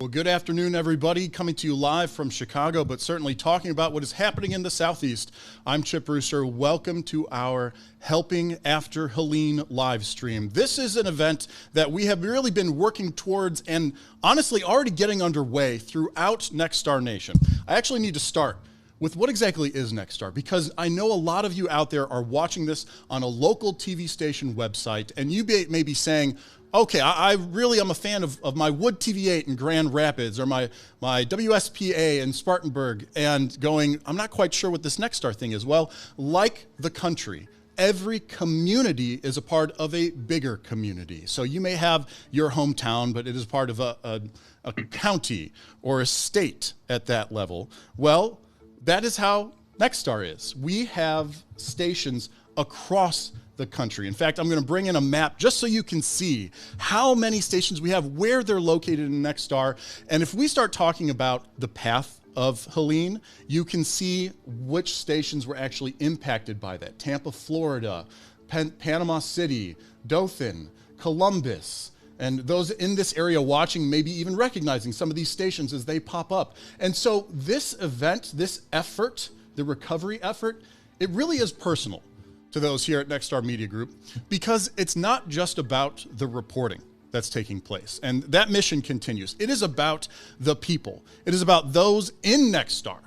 Well, good afternoon, everybody. Coming to you live from Chicago, but certainly talking about what is happening in the Southeast. I'm Chip Brewster. Welcome to our Helping After Helene live stream. This is an event that we have really been working towards and honestly already getting underway throughout Nexstar Nation. I actually need to start with what exactly is Nexstar, because I know a lot of you out there are watching this on a local TV station website, and you may be saying, okay, I really am a fan of my Wood TV8 in Grand Rapids or my WSPA in Spartanburg, and going, I'm not quite sure what this Nexstar thing is. Well, like the country, every community is a part of a bigger community. So you may have your hometown, but it is part of a county or a state at that level. Well, that is how Nexstar is. We have stations across the country. In fact, I'm going to bring in a map just so you can see how many stations we have, where they're located in Nexstar. And if we start talking about the path of Helene, you can see which stations were actually impacted by that. Tampa, Florida, Panama City, Dothan, Columbus, and those in this area watching maybe even recognizing some of these stations as they pop up. And so this event, this effort, the recovery effort, it really is personal to those here at Nexstar Media Group, because it's not just about the reporting that's taking place. And that mission continues. It is about the people. It is about those in Nexstar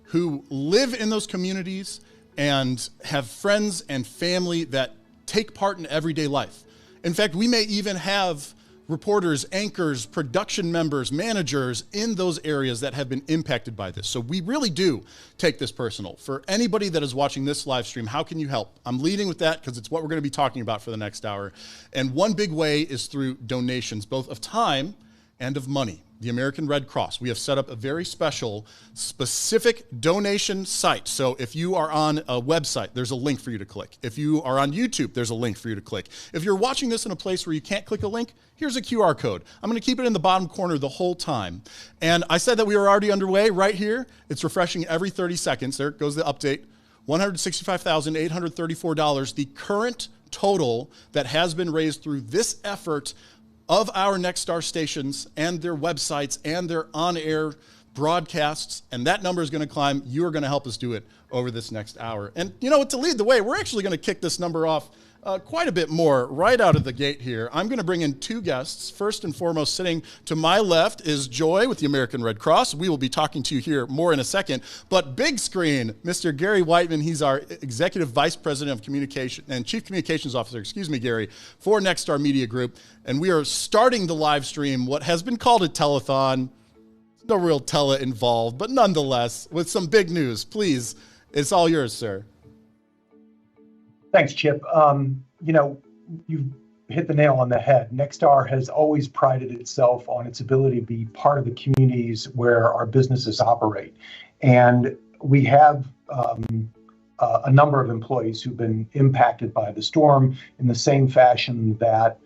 who live in those communities and have friends and family that take part in everyday life. In fact, we may even have reporters, anchors, production members, managers in those areas that have been impacted by this. So we really do take this personal. For anybody that is watching this live stream, how can you help? I'm leading with that because it's what we're going to be talking about for the next hour. And one big way is through donations, both of time and of money. The American Red Cross, we have set up a very special, specific donation site. So if you are on a website, there's a link for you to click. If you are on YouTube, there's a link for you to click. If you're watching this in a place where you can't click a link, here's a QR code. I'm going to keep it in the bottom corner the whole time. And I said that we were already underway right here. It's refreshing every 30 seconds. There goes the update. $165,834. The current total that has been raised through this effort of our Nexstar stations and their websites and their on-air broadcasts, and that number is going to climb. You are going to help us do it over this next hour. And you know what, to lead the way, we're actually going to kick this number off quite a bit more right out of the gate here. I'm going to bring in two guests. First and foremost, sitting to my left is Joy with the American Red Cross. We will be talking to you here more in a second. But big screen, Mr. Gary Whiteman. He's our Executive Vice President of Communication and Chief Communications Officer, Gary, for Nexstar Media Group. And we are starting the live stream, what has been called a telethon. No real tele involved, but nonetheless, with some big news. Please, it's all yours, sir. Thanks, Chip. You know, you've hit the nail on the head. Nexstar has always prided itself on its ability to be part of the communities where our businesses operate. And we have a number of employees who've been impacted by the storm in the same fashion that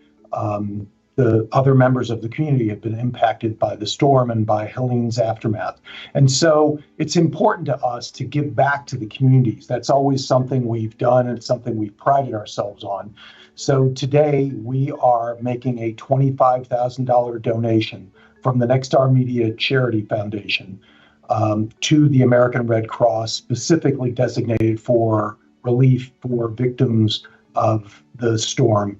the other members of the community have been impacted by the storm and by Helene's aftermath. And so it's important to us to give back to the communities. That's always something we've done, and it's something we've prided ourselves on. So today we are making a $25,000 donation from the Nexstar Media Charity Foundation to the American Red Cross, specifically designated for relief for victims of the storm,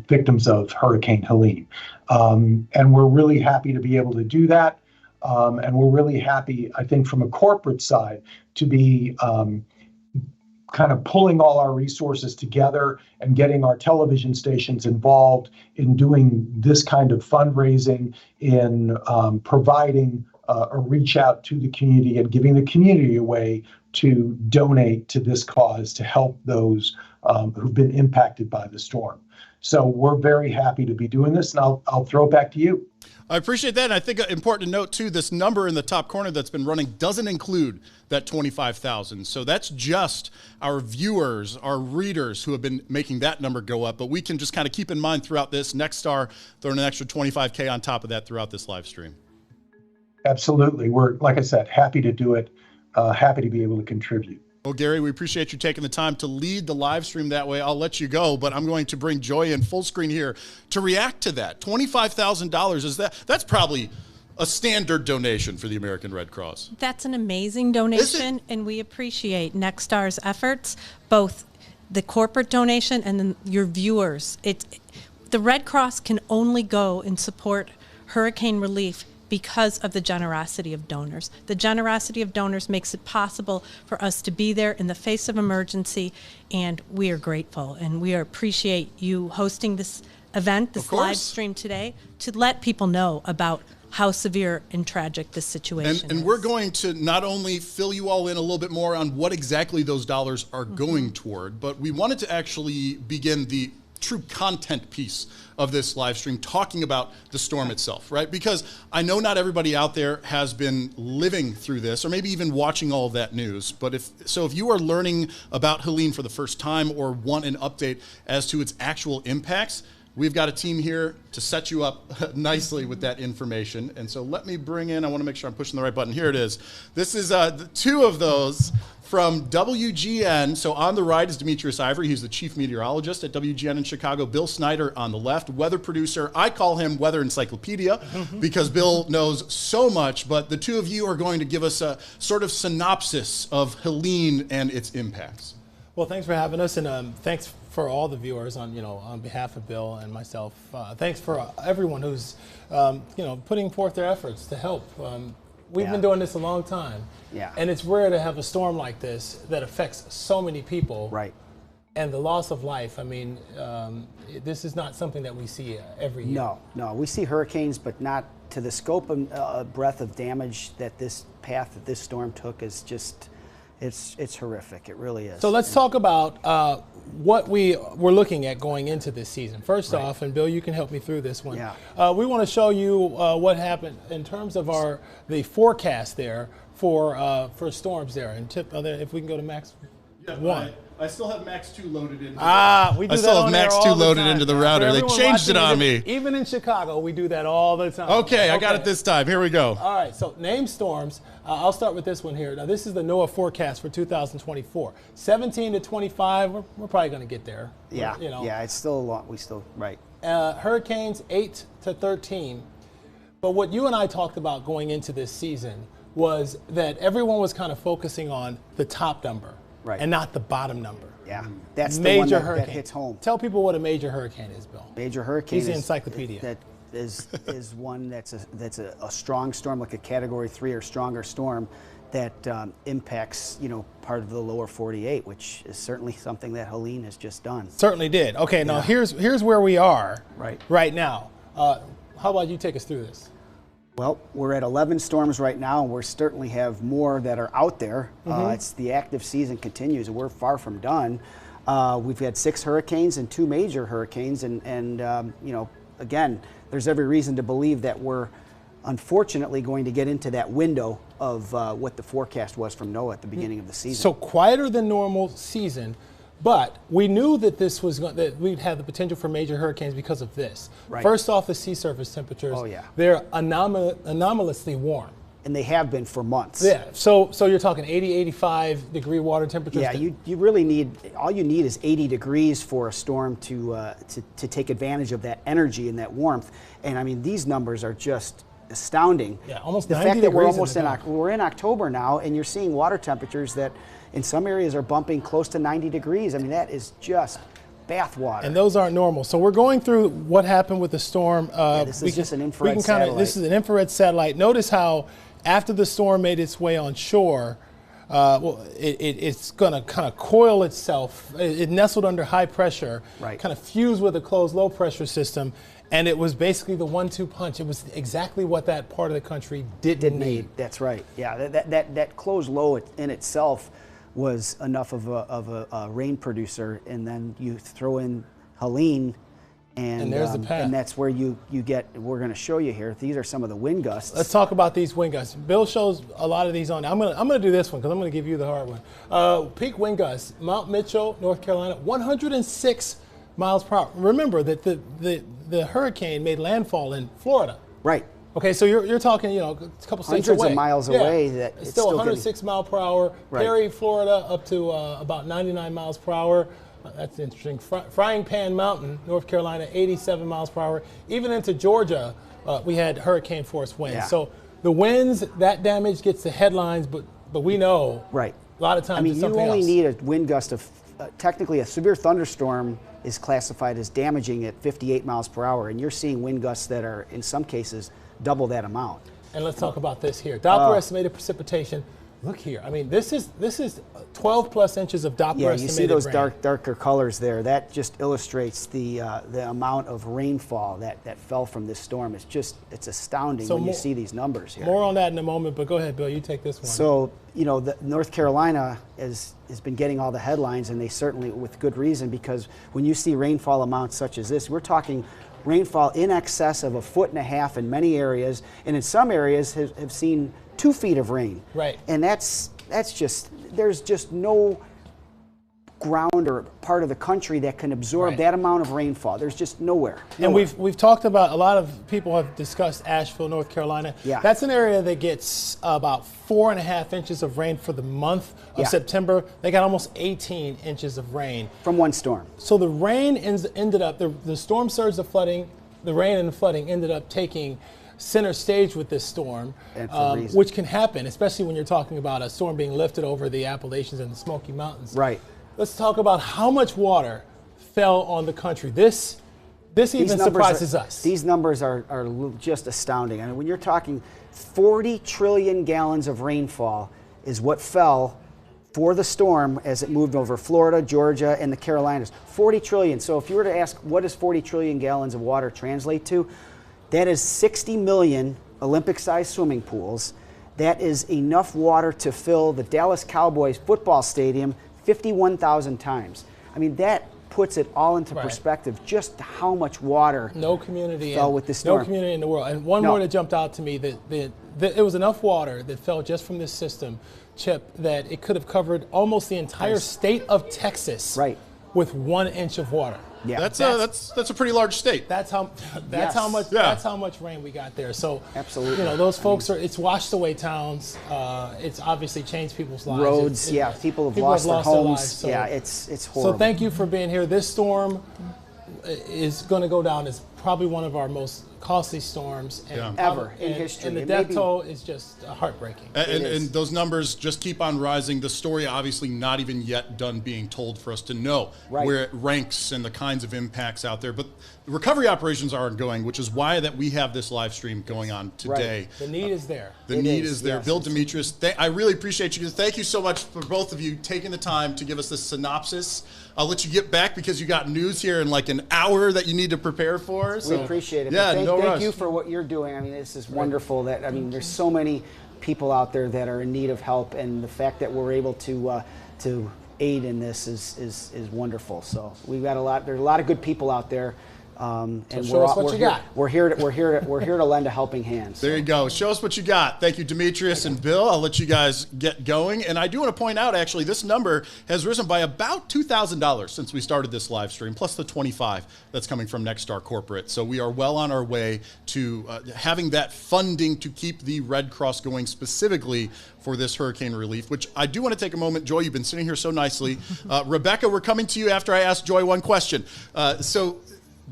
victims of Hurricane Helene. And we're really happy to be able to do that. And we're really happy, I think, from a corporate side, to be kind of pulling all our resources together and getting our television stations involved in doing this kind of fundraising, in providing a reach out to the community and giving the community a way to donate to this cause to help those who've been impacted by the storm. So we're very happy to be doing this, and I'll throw it back to you. I appreciate that. And I think important to note, too, this number in the top corner that's been running doesn't include that 25,000. So that's just our viewers, our readers who have been making that number go up. But we can just kind of keep in mind throughout this, Nexstar throwing an extra 25K on top of that throughout this live stream. Absolutely. We're, like I said, happy to do it, happy to be able to contribute. Well, Gary, we appreciate you taking the time to lead the live stream that way. I'll let you go, but I'm going to bring Joy in full screen here to react to that. $25,000, that's probably a standard donation for the American Red Cross. That's an amazing donation, and we appreciate Nexstar's efforts, both the corporate donation and then your viewers. The Red Cross can only go and support hurricane relief because of the generosity of donors. The generosity of donors makes it possible for us to be there in the face of emergency, and we are grateful, and we appreciate you hosting this event, this live stream today, to let people know about how severe and tragic this situation is. And we're going to not only fill you all in a little bit more on what exactly those dollars are going toward, but we wanted to actually begin the true content piece of this live stream, talking about the storm itself, right? Because I know not everybody out there has been living through this, or maybe even watching all of that news. But if you are learning about Helene for the first time, or want an update as to its actual impacts, we've got a team here to set you up nicely with that information. And so let me bring in, I want to make sure I'm pushing the right button. Here it is. This is two of those from WGN. So on the right is Demetrius Ivory. He's the chief meteorologist at WGN in Chicago. Bill Snyder on the left, weather producer. I call him Weather Encyclopedia because Bill knows so much. But the two of you are going to give us a sort of synopsis of Helene and its impacts. Well, thanks for having us, and thanks for all the viewers on behalf of Bill and myself. Thanks for everyone who's putting forth their efforts to help. We've been doing this a long time, and it's rare to have a storm like this that affects so many people. Right. And the loss of life. I mean, this is not something that we see every year. No, we see hurricanes, but not to the scope and breadth of damage that this path that this storm took is just. It's horrific. It really is. So let's talk about what we were looking at going into this season. First off, and Bill, you can help me through this one. Yeah. We want to show you what happened in terms of the forecast there for storms there. And if we can go to Max 1. I still have Max 2 loaded in. We do I still have Max 2 loaded into the router. They changed it on me. Even in Chicago, we do that all the time. Okay, I got it this time. Here we go. All right, so name storms. I'll start with this one here. Now, this is the NOAA forecast for 2024. 17 to 25, we're probably going to get there. Yeah, it's still a lot. Right. Hurricanes, 8 to 13. But what you and I talked about going into this season was that everyone was kind of focusing on the top number. Right. And not the bottom number. Yeah, that's the major one hurricane that hits home. Tell people what a major hurricane is, Bill. Major hurricane He's the is encyclopedia. That is one that's a strong storm, like a Category 3 or stronger storm, that impacts part of the lower 48, which is certainly something that Helene has just done. Certainly did. Okay, now here's where we are right now. How about you take us through this? Well, we're at 11 storms right now, and we certainly have more that are out there. It's the active season continues, and we're far from done. We've had 6 hurricanes and 2 major hurricanes, and again, there's every reason to believe that we're unfortunately going to get into that window of what the forecast was from NOAA at the beginning of the season. So quieter than normal season. But we knew that that we'd have the potential for major hurricanes because of this. Right. First off, the sea surface temperatures. Oh, yeah. They're anomalously warm. And they have been for months. Yeah. So you're talking 80, 85 degree water temperatures. Yeah. You really need, all you need is 80 degrees for a storm to take advantage of that energy and that warmth. And I mean, these numbers are just astounding. Yeah. Almost the 90 fact that we're degrees almost we're in October now, and you're seeing water temperatures that in some areas are bumping close to 90 degrees. I mean, that is just bath water. And those aren't normal. So we're going through what happened with the storm. This is just an infrared satellite. This is an infrared satellite. Notice how after the storm made its way on shore, it's going to kind of coil itself. It nestled under high pressure, kind of fused with a closed low pressure system. And it was basically the 1-2 punch. It was exactly what that part of the country didn't need. That's right. Yeah, that closed low in itself was enough of a rain producer, and then you throw in Helene, and there's the path. And that's where you get. We're going to show you here. These are some of the wind gusts. Let's talk about these wind gusts. Bill shows a lot of these on. I'm gonna do this one because I'm gonna give you the hard one. Peak wind gusts, Mount Mitchell, North Carolina, 106 miles per hour. Remember that the hurricane made landfall in Florida. Right. Okay, so you're talking, a couple states away. Hundreds of miles away. That it's still 106 miles per hour. Right. Perry, Florida, up to about 99 miles per hour. That's interesting. Frying Pan Mountain, North Carolina, 87 miles per hour. Even into Georgia, we had hurricane force winds. Yeah. So the winds, that damage gets the headlines, but we know right. a lot of times it's you something only else. need a wind gust of, technically a severe thunderstorm is classified as damaging at 58 miles per hour, and you're seeing wind gusts that are, in some cases, double that amount. And let's talk about this here. Doppler estimated precipitation. Look here. I mean, this is 12 plus inches of Doppler estimated you see those rain. darker colors there. That just illustrates the amount of rainfall that fell from this storm. It's astounding when you see these numbers here. More on that in a moment, but go ahead, Bill. You take this one. So, North Carolina has been getting all the headlines, and they certainly, with good reason, because when you see rainfall amounts such as this, we're talking rainfall in excess of 1.5 feet in many areas, and in some areas have seen 2 feet of rain. Right. And that's just, there's just no ground or part of the country that can absorb that amount of rainfall. There's just nowhere. And we've talked about, a lot of people have discussed Asheville, North Carolina. Yeah. That's an area that gets about 4.5 inches of rain for the month of September. They got almost 18 inches of rain. From one storm. So the rain ended up, the storm surge, the flooding, the rain and the flooding ended up taking center stage with this storm, which can happen, especially when you're talking about a storm being lifted over the Appalachians and the Smoky Mountains. Right. Let's talk about how much water fell on the country. This even surprises us. These numbers are just astounding. I mean, when you're talking 40 trillion gallons of rainfall is what fell for the storm as it moved over Florida, Georgia, and the Carolinas. 40 trillion. So if you were to ask, what does 40 trillion gallons of water translate to? That is 60 million Olympic-sized swimming pools. That is enough water to fill the Dallas Cowboys football stadium 51,000 times. I mean, that puts it all into perspective, just how much water fell with this storm. No community in the world. And one more that jumped out to me, that it was enough water that fell just from this system, Chip, that it could have covered almost the entire state of Texas with 1 inch of water. Yeah, that's a pretty large state. That's how much rain we got there. So absolutely, those folks it's washed away towns. It's obviously changed people's lives. Roads, people have lost their homes. So, it's horrible. So thank you for being here. This storm is going to go down as probably one of our most costly storms ever in history. And the death toll is just heartbreaking. And those numbers just keep on rising. The story obviously not even yet done being told for us to know where it ranks and the kinds of impacts out there. But the recovery operations are ongoing, which is why that we have this live stream going on today. The need is there. The need is there. Yes. Bill Demetrius, I really appreciate you. Thank you so much for both of you taking the time to give us this synopsis. I'll let you get back because you got news here in like an hour that you need to prepare for. So. We appreciate it. Yeah, thank you for what you're doing. I mean, this is wonderful. There's so many people out there that are in need of help, and the fact that we're able to aid in this is wonderful. So we've got there's a lot of good people out there. And show us what you got. We're here to lend a helping hand. So. There you go. Show us what you got. Thank you, Demetrius and Bill. I'll let you guys get going. And I do want to point out, actually, this number has risen by about $2,000 since we started this live stream, plus the $25 that's coming from Nexstar Corporate. So we are well on our way to having that funding to keep the Red Cross going specifically for this hurricane relief, which I do want to take a moment. Joy, you've been sitting here so nicely. Rebecca, we're coming to you after I ask Joy one question.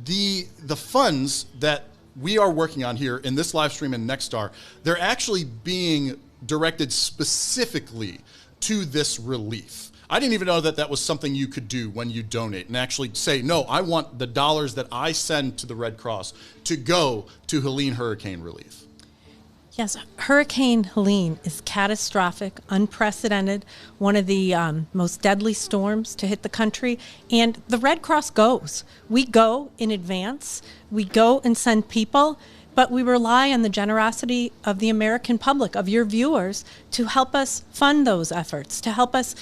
The funds that we are working on here in this live stream in Nexstar, they're actually being directed specifically to this relief. I didn't even know that that was something you could do when you donate and actually say, no, I want the dollars that I send to the Red Cross to go to Helene hurricane relief. Yes, Hurricane Helene is catastrophic, unprecedented, one of the most deadly storms to hit the country. And the Red Cross goes. We go in advance. We go and send people, but we rely on the generosity of the American public, of your viewers, to help us fund those efforts, to help us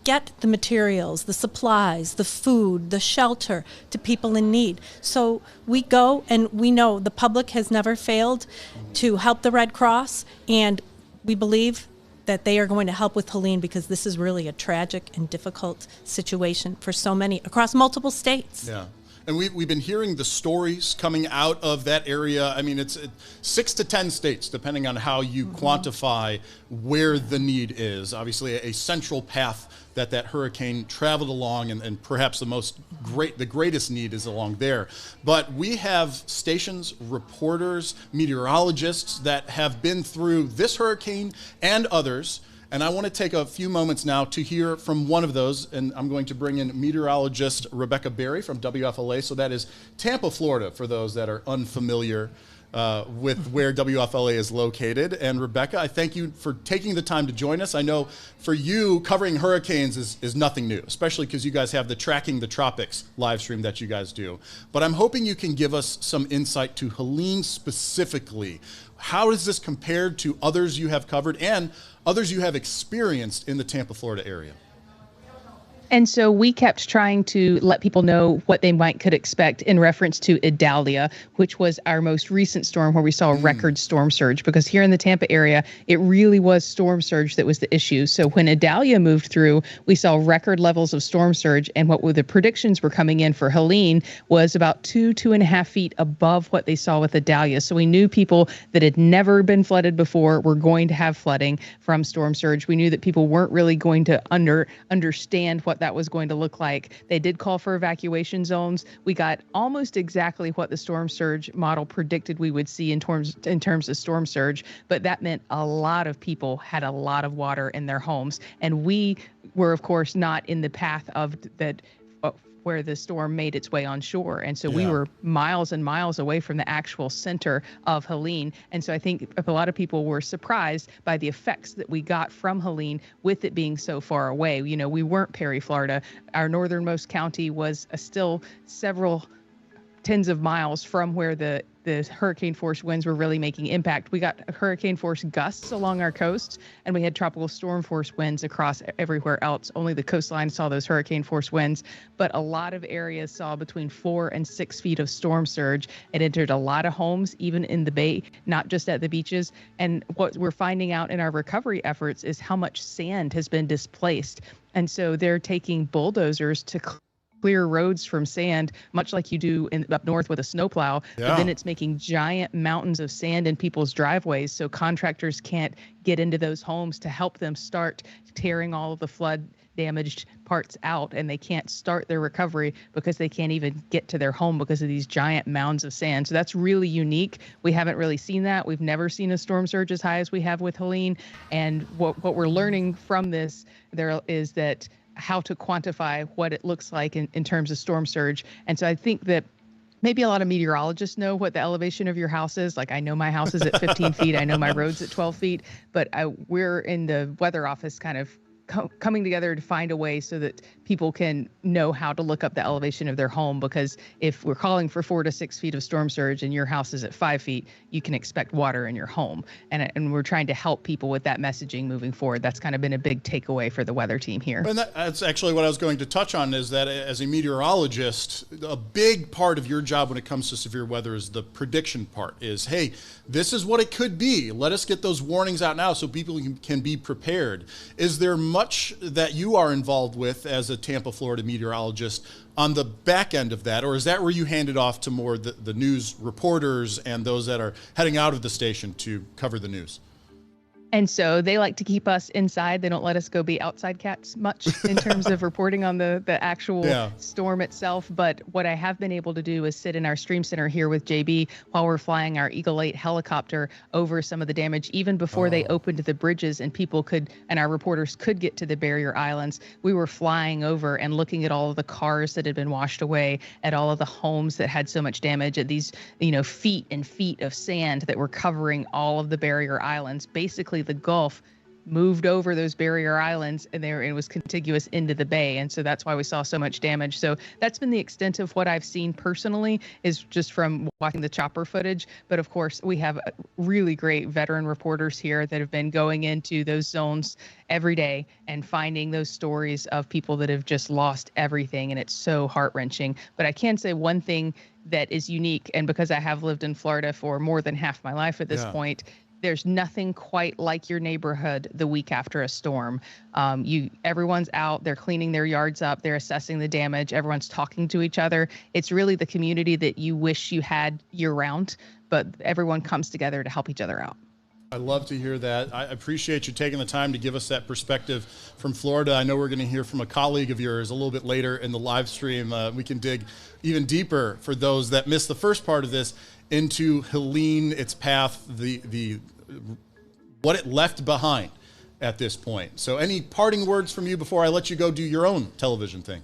get the materials, the supplies, the food, the shelter to people in need. So we go, and we know the public has never failed to help the Red Cross, and we believe that they are going to help with Helene because this is really a tragic and difficult situation for so many across multiple states. Yeah. And we've been hearing the stories coming out of that area. I mean, it's 6 to 10 states, depending on how you quantify where the need is. Obviously, a central path that hurricane traveled along, and perhaps the greatest need is along there. But we have stations, reporters, meteorologists that have been through this hurricane and others. And I want to take a few moments now to hear from one of those, and I'm going to bring in meteorologist Rebecca Berry from WFLA. So that is Tampa, Florida, for those that are unfamiliar with where WFLA is located. And Rebecca, I thank you for taking the time to join us. I know for you, covering hurricanes is nothing new, especially because you guys have the Tracking the Tropics live stream that you guys do. But I'm hoping you can give us some insight to Helene specifically. How is this compared to others you have covered and others you have experienced in the Tampa, Florida area? And so we kept trying to let people know what they could expect in reference to Idalia, which was our most recent storm where we saw a record storm surge, because here in the Tampa area, it really was storm surge that was the issue. So when Idalia moved through, we saw record levels of storm surge, and what the predictions were coming in for Helene was about 2.5 feet above what they saw with Idalia. So we knew people that had never been flooded before were going to have flooding from storm surge. We knew that people weren't really going to understand what that was going to look like. They did call for evacuation zones. We got almost exactly what the storm surge model predicted we would see in terms of storm surge, but that meant a lot of people had a lot of water in their homes. And we were, of course, not in the path of that where the storm made its way on shore. And so we were miles and miles away from the actual center of Helene. And so I think a lot of people were surprised by the effects that we got from Helene with it being so far away. You know, we weren't Perry, Florida. Our northernmost county was still several tens of miles from where the hurricane force winds were really making impact. We got hurricane force gusts along our coast, and we had tropical storm force winds across everywhere else. Only the coastline saw those hurricane force winds, but a lot of areas saw between 4 and 6 feet of storm surge. It entered a lot of homes, even in the bay, not just at the beaches. And what we're finding out in our recovery efforts is how much sand has been displaced. And so they're taking bulldozers to clear roads from sand, much like you do up north with a snowplow. But then it's making giant mountains of sand in people's driveways, so contractors can't get into those homes to help them start tearing all of the flood damaged parts out, and they can't start their recovery because they can't even get to their home because of these giant mounds of sand. So that's really unique. We haven't really seen that. We've never seen a storm surge as high as we have with Helene. And what we're learning from this there is that how to quantify what it looks like in terms of storm surge. And so I think that maybe a lot of meteorologists know what the elevation of your house is. Like, I know my house is at 15 feet. I know my road's at 12 feet. But we're in the weather office kind of coming together to find a way so that people can know how to look up the elevation of their home, because if we're calling for 4 to 6 feet of storm surge and your house is at 5 feet, you can expect water in your home. And we're trying to help people with that messaging moving forward. That's kind of been a big takeaway for the weather team here. And that's actually what I was going to touch on, is that as a meteorologist, a big part of your job when it comes to severe weather is the prediction part. Is, hey, this is what it could be. Let us get those warnings out now so people can be prepared. Is there much that you are involved with as a Tampa, Florida meteorologist on the back end of that, or is that where you hand it off to more the news reporters and those that are heading out of the station to cover the news? And so they like to keep us inside. They don't let us go be outside cats much in terms of reporting on the actual storm itself. But what I have been able to do is sit in our stream center here with JB while we're flying our Eagle 8 helicopter over some of the damage, even before they opened the bridges and people could, and our reporters could get to the barrier islands. We were flying over and looking at all of the cars that had been washed away, at all of the homes that had so much damage, at these, feet and feet of sand that were covering all of the barrier islands. Basically, the Gulf moved over those barrier islands, and it was contiguous into the bay. And so that's why we saw so much damage. So that's been the extent of what I've seen personally, is just from watching the chopper footage. But of course, we have really great veteran reporters here that have been going into those zones every day and finding those stories of people that have just lost everything. And it's so heart-wrenching. But I can say one thing that is unique, and because I have lived in Florida for more than half my life at this point, there's nothing quite like your neighborhood the week after a storm. Everyone's out, they're cleaning their yards up, they're assessing the damage, everyone's talking to each other. It's really the community that you wish you had year round, but everyone comes together to help each other out. I love to hear that. I appreciate you taking the time to give us that perspective from Florida. I know we're going to hear from a colleague of yours a little bit later in the live stream. We can dig even deeper for those that missed the first part of this into Helene, its path, the what it left behind at this point. So any parting words from you before I let you go do your own television thing?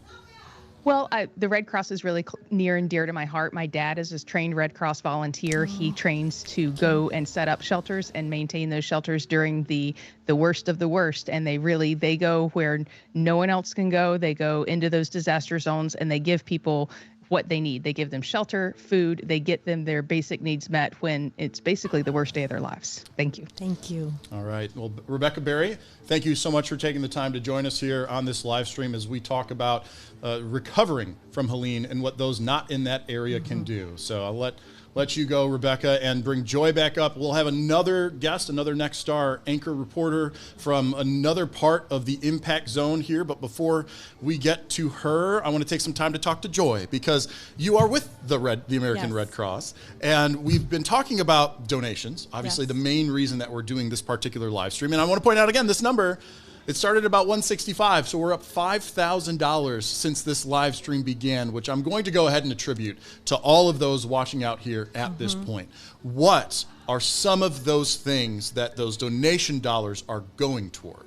Well, the Red Cross is really near and dear to my heart. My dad is a trained Red Cross volunteer. He trains to go and set up shelters and maintain those shelters during the worst of the worst. And they go where no one else can go. They go into those disaster zones and they give people what they need. They give them shelter, food. They get them their basic needs met when it's basically the worst day of their lives. Thank you. Thank you. All right. Well, Rebecca Berry, thank you so much for taking the time to join us here on this live stream as we talk about recovering from Helene and what those not in that area can do. So I'll let you go, Rebecca, and bring Joy back up. We'll have another guest, another Next Star anchor reporter from another part of the impact zone here. But before we get to her, I want to take some time to talk to Joy, because you are with the American Red Cross, and we've been talking about donations, obviously the main reason that we're doing this particular live stream. And I want to point out again, this number, it started about $165, so we're up $5,000 since this live stream began, which I'm going to go ahead and attribute to all of those watching out here at this point. What are some of those things that those donation dollars are going toward?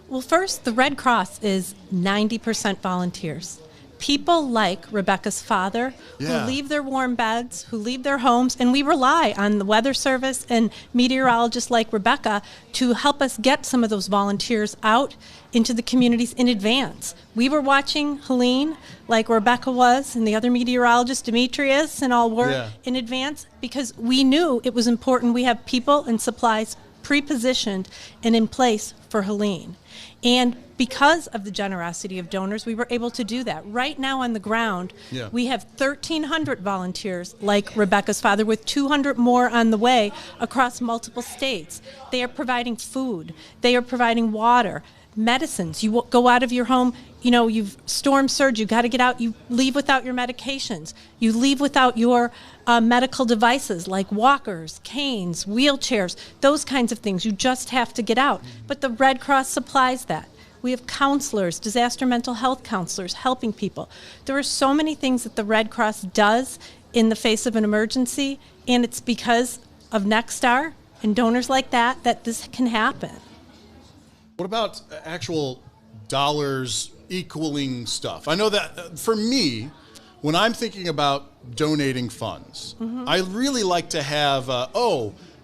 Well, first, the Red Cross is 90% volunteers. People like Rebecca's father who leave their warm beds, who leave their homes, and we rely on the Weather Service and meteorologists like Rebecca to help us get some of those volunteers out into the communities in advance. We were watching Helene, like Rebecca was, and the other meteorologist, Demetrius, and all were in advance, because we knew it was important we have people and supplies pre-positioned and in place for Helene. And because of the generosity of donors, we were able to do that. Right now on the ground, we have 1,300 volunteers like Rebecca's father, with 200 more on the way across multiple states. They are providing food. They are providing water, medicines. You go out of your home, you've storm surge, you got to get out, you leave without your medications. You leave without your medical devices like walkers, canes, wheelchairs, those kinds of things. You just have to get out. But the Red Cross supplies that. We have counselors, disaster mental health counselors helping people. There are so many things that the Red Cross does in the face of an emergency, and it's because of Next Star and donors like that this can happen. What about actual dollars equaling stuff? I know that for me, when I'm thinking about donating funds, I really like to have,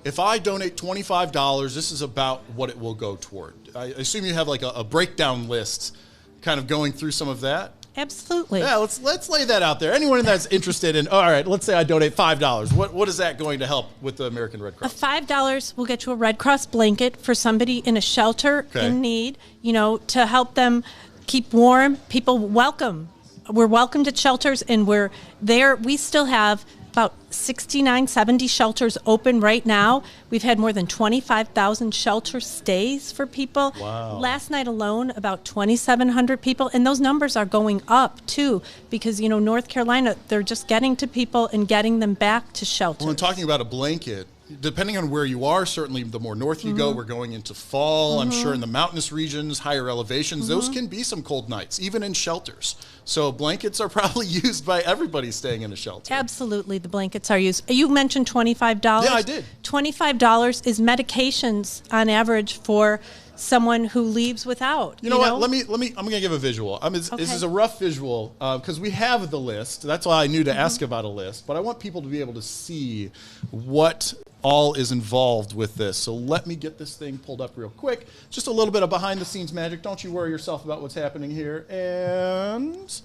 if I donate $25, this is about what it will go toward. I assume you have like a breakdown list kind of going through some of that. Absolutely. Yeah, let's lay that out there. Anyone that's interested in, all right, let's say I donate $5. What is that going to help with the American Red Cross? $5 will get you a Red Cross blanket for somebody in a shelter in need, to help them keep warm. People we're welcomed at shelters, and we're there. We still have about 69, 70 shelters open right now. We've had more than 25,000 shelter stays for people. Wow. Last night alone, about 2,700 people, and those numbers are going up too, because North Carolina, they're just getting to people and getting them back to shelters. Well, and talking about a blanket, depending on where you are, certainly the more north you go, we're going into fall. I'm sure in the mountainous regions, higher elevations, those can be some cold nights, even in shelters. So blankets are probably used by everybody staying in a shelter. Absolutely, the blankets are used. You mentioned $25. Yeah, I did. $25 is medications on average for someone who leaves without. You know what? Let me. I'm going to give a visual. This is a rough visual because we have the list. That's why I knew to ask about a list. But I want people to be able to see what all is involved with this. So let me get this thing pulled up real quick. Just a little bit of behind the scenes magic. Don't you worry yourself about what's happening here. And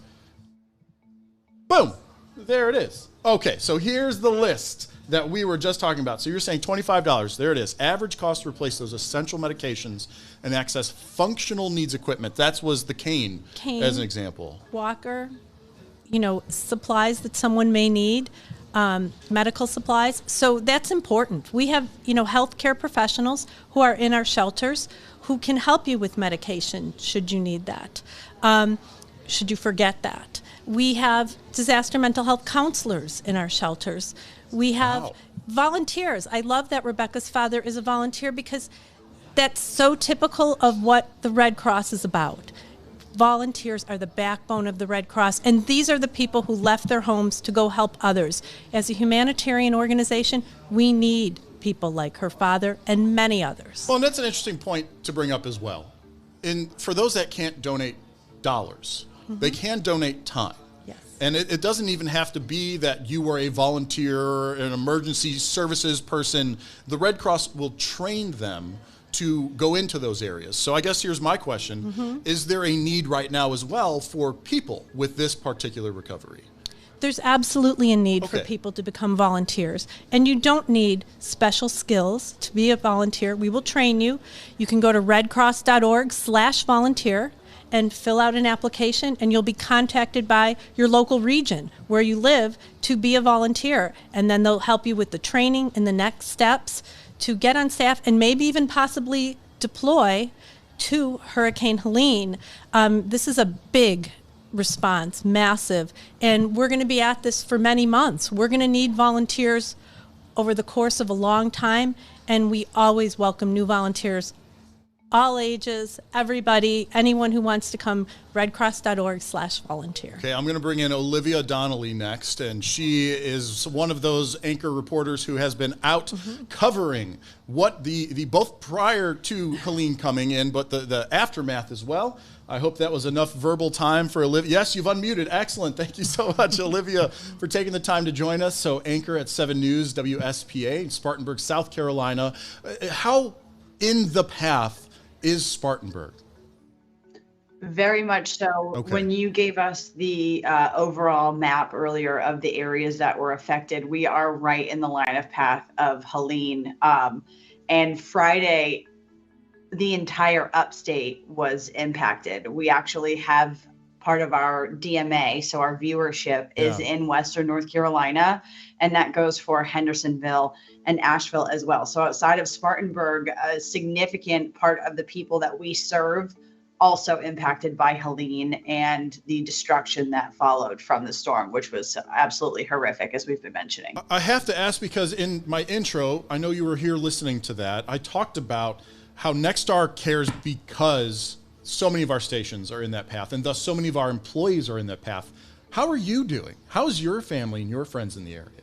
boom, there it is. Okay, so here's the list that we were just talking about. So you're saying $25. There it is. Average cost to replace those essential medications and access functional needs equipment. That was the cane as an example. Walker, supplies that someone may need. medical supplies. So that's important. We have, healthcare professionals who are in our shelters who can help you with medication should you need that, should you forget that. We have disaster mental health counselors in our shelters. We have volunteers. I love that Rebecca's father is a volunteer because that's so typical of what the Red Cross is about. Volunteers are the backbone of the Red Cross, and these are the people who left their homes to go help others. As a humanitarian organization, we need people like her father and many others. Well, and that's an interesting point to bring up as well. And for those that can't donate dollars, they can donate time. Yes. And it doesn't even have to be that you were a volunteer, an emergency services person. The Red Cross will train them to go into those areas. So I guess here's my question. Is there a need right now as well for people with this particular recovery? There's absolutely a need for people to become volunteers. And you don't need special skills to be a volunteer. We will train you. You can go to redcross.org/volunteer and fill out an application, and you'll be contacted by your local region where you live to be a volunteer. And then they'll help you with the training and the next steps to get on staff and maybe even possibly deploy to Hurricane Helene. This is a big response, massive, and we're going to be at this for many months. We're going to need volunteers over the course of a long time, and we always welcome new volunteers, all ages, everybody, anyone who wants to come, redcross.org/volunteer. Okay, I'm going to bring in Olivia Donnelly next, and she is one of those anchor reporters who has been out covering what the both prior to Helene coming in, but the aftermath as well. I hope that was enough verbal time for Olivia. Yes, you've unmuted. Excellent. Thank you so much, Olivia, for taking the time to join us. So anchor at 7 News, WSPA in Spartanburg, South Carolina. How in the path is Spartanburg? Very much so. Okay. When you gave us the overall map earlier of the areas that were affected, we are right in the line of path of Helene. And Friday, the entire upstate was impacted. We actually have part of our DMA, so our viewership is in Western North Carolina, and that goes for Hendersonville and Asheville as well. So outside of Spartanburg, a significant part of the people that we serve also impacted by Helene and the destruction that followed from the storm, which was absolutely horrific, as we've been mentioning. I have to ask, because in my intro, I know you were here listening to that, I talked about how Nexstar cares because so many of our stations are in that path, and thus so many of our employees are in that path. How are you doing? How is your family and your friends in the area?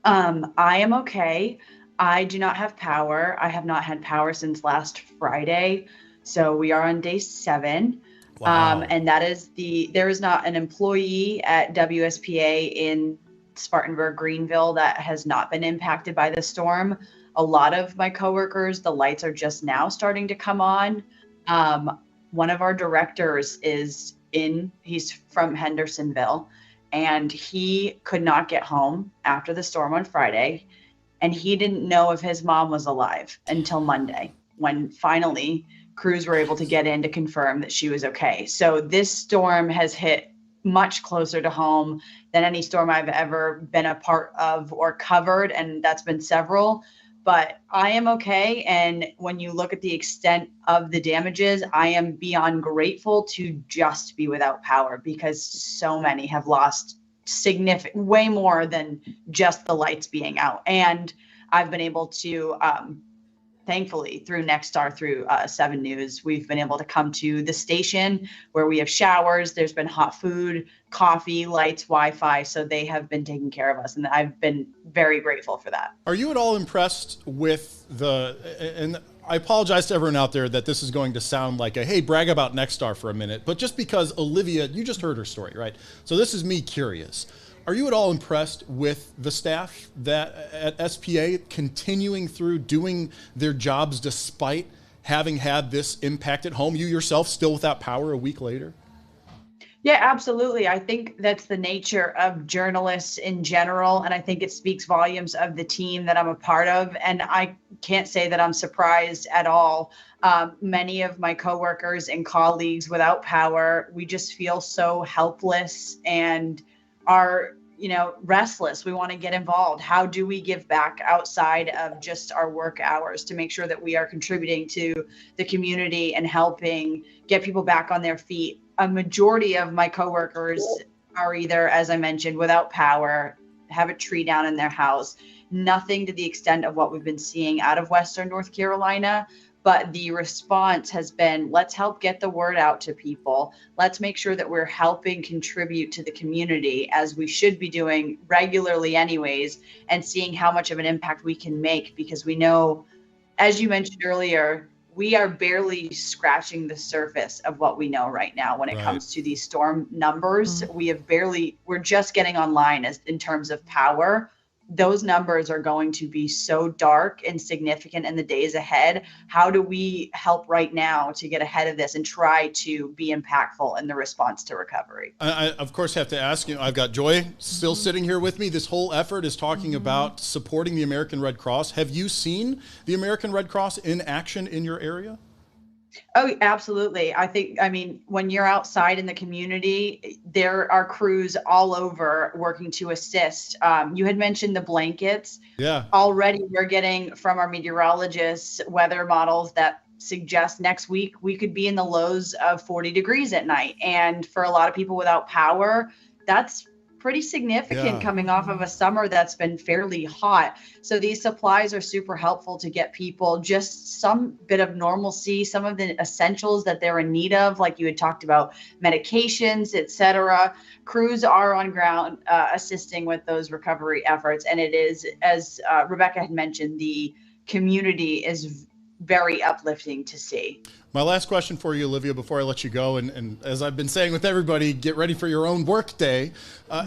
I am okay. I do not have power. I have not had power since last Friday. So we are on day 7. Wow. And that is there is not an employee at WSPA in Spartanburg, Greenville that has not been impacted by the storm. A lot of my coworkers, the lights are just now starting to come on. One of our directors he's from Hendersonville, and he could not get home after the storm on Friday. And he didn't know if his mom was alive until Monday, when finally crews were able to get in to confirm that she was okay. So this storm has hit much closer to home than any storm I've ever been a part of or covered, and that's been several. But I am okay. And when you look at the extent of the damages, I am beyond grateful to just be without power, because so many have lost way more than just the lights being out. And I've been able to, thankfully, through Nexstar, through 7 News, we've been able to come to the station where we have showers. There's been hot food, coffee, lights, Wi-Fi. So they have been taking care of us. And I've been very grateful for that. Are you at all impressed with and I apologize to everyone out there that this is going to sound like hey, brag about Nexstar for a minute, but just because Olivia, you just heard her story, right? So this is me curious. Are you at all impressed with the staff that at SPA continuing through doing their jobs despite having had this impact at home? You yourself still without power a week later? Yeah, absolutely. I think that's the nature of journalists in general. And I think it speaks volumes of the team that I'm a part of. And I can't say that I'm surprised at all. Many of my coworkers and colleagues without power, we just feel so helpless and are, restless. We want to get involved. How do we give back outside of just our work hours to make sure that we are contributing to the community and helping get people back on their feet? A majority of my coworkers are either, as I mentioned, without power, have a tree down in their house, nothing to the extent of what we've been seeing out of Western North Carolina. But the response has been, let's help get the word out to people. Let's make sure that we're helping contribute to the community, as we should be doing regularly anyways, and seeing how much of an impact we can make, because we know, as you mentioned earlier, we are barely scratching the surface of what we know right now when it comes to these storm numbers. We're just getting online in terms of power. Those numbers are going to be so dark and significant in the days ahead. How do we help right now to get ahead of this and try to be impactful in the response to recovery? I of course, have to ask you, I've got Joy still sitting here with me. This whole effort is talking about supporting the American Red Cross. Have you seen the American Red Cross in action in your area? Oh, absolutely. I mean, when you're outside in the community, there are crews all over working to assist. You had mentioned the blankets. Yeah. Already we're getting from our meteorologists weather models that suggest next week we could be in the lows of 40 degrees at night. And for a lot of people without power, that's pretty significant coming off of a summer that's been fairly hot. So these supplies are super helpful to get people just some bit of normalcy, some of the essentials that they're in need of, like you had talked about, medications, etc. Crews are on ground assisting with those recovery efforts. And it is, as Rebecca had mentioned, the community is very uplifting to see. My last question for you, Olivia, before I let you go, and as I've been saying with everybody, get ready for your own work day,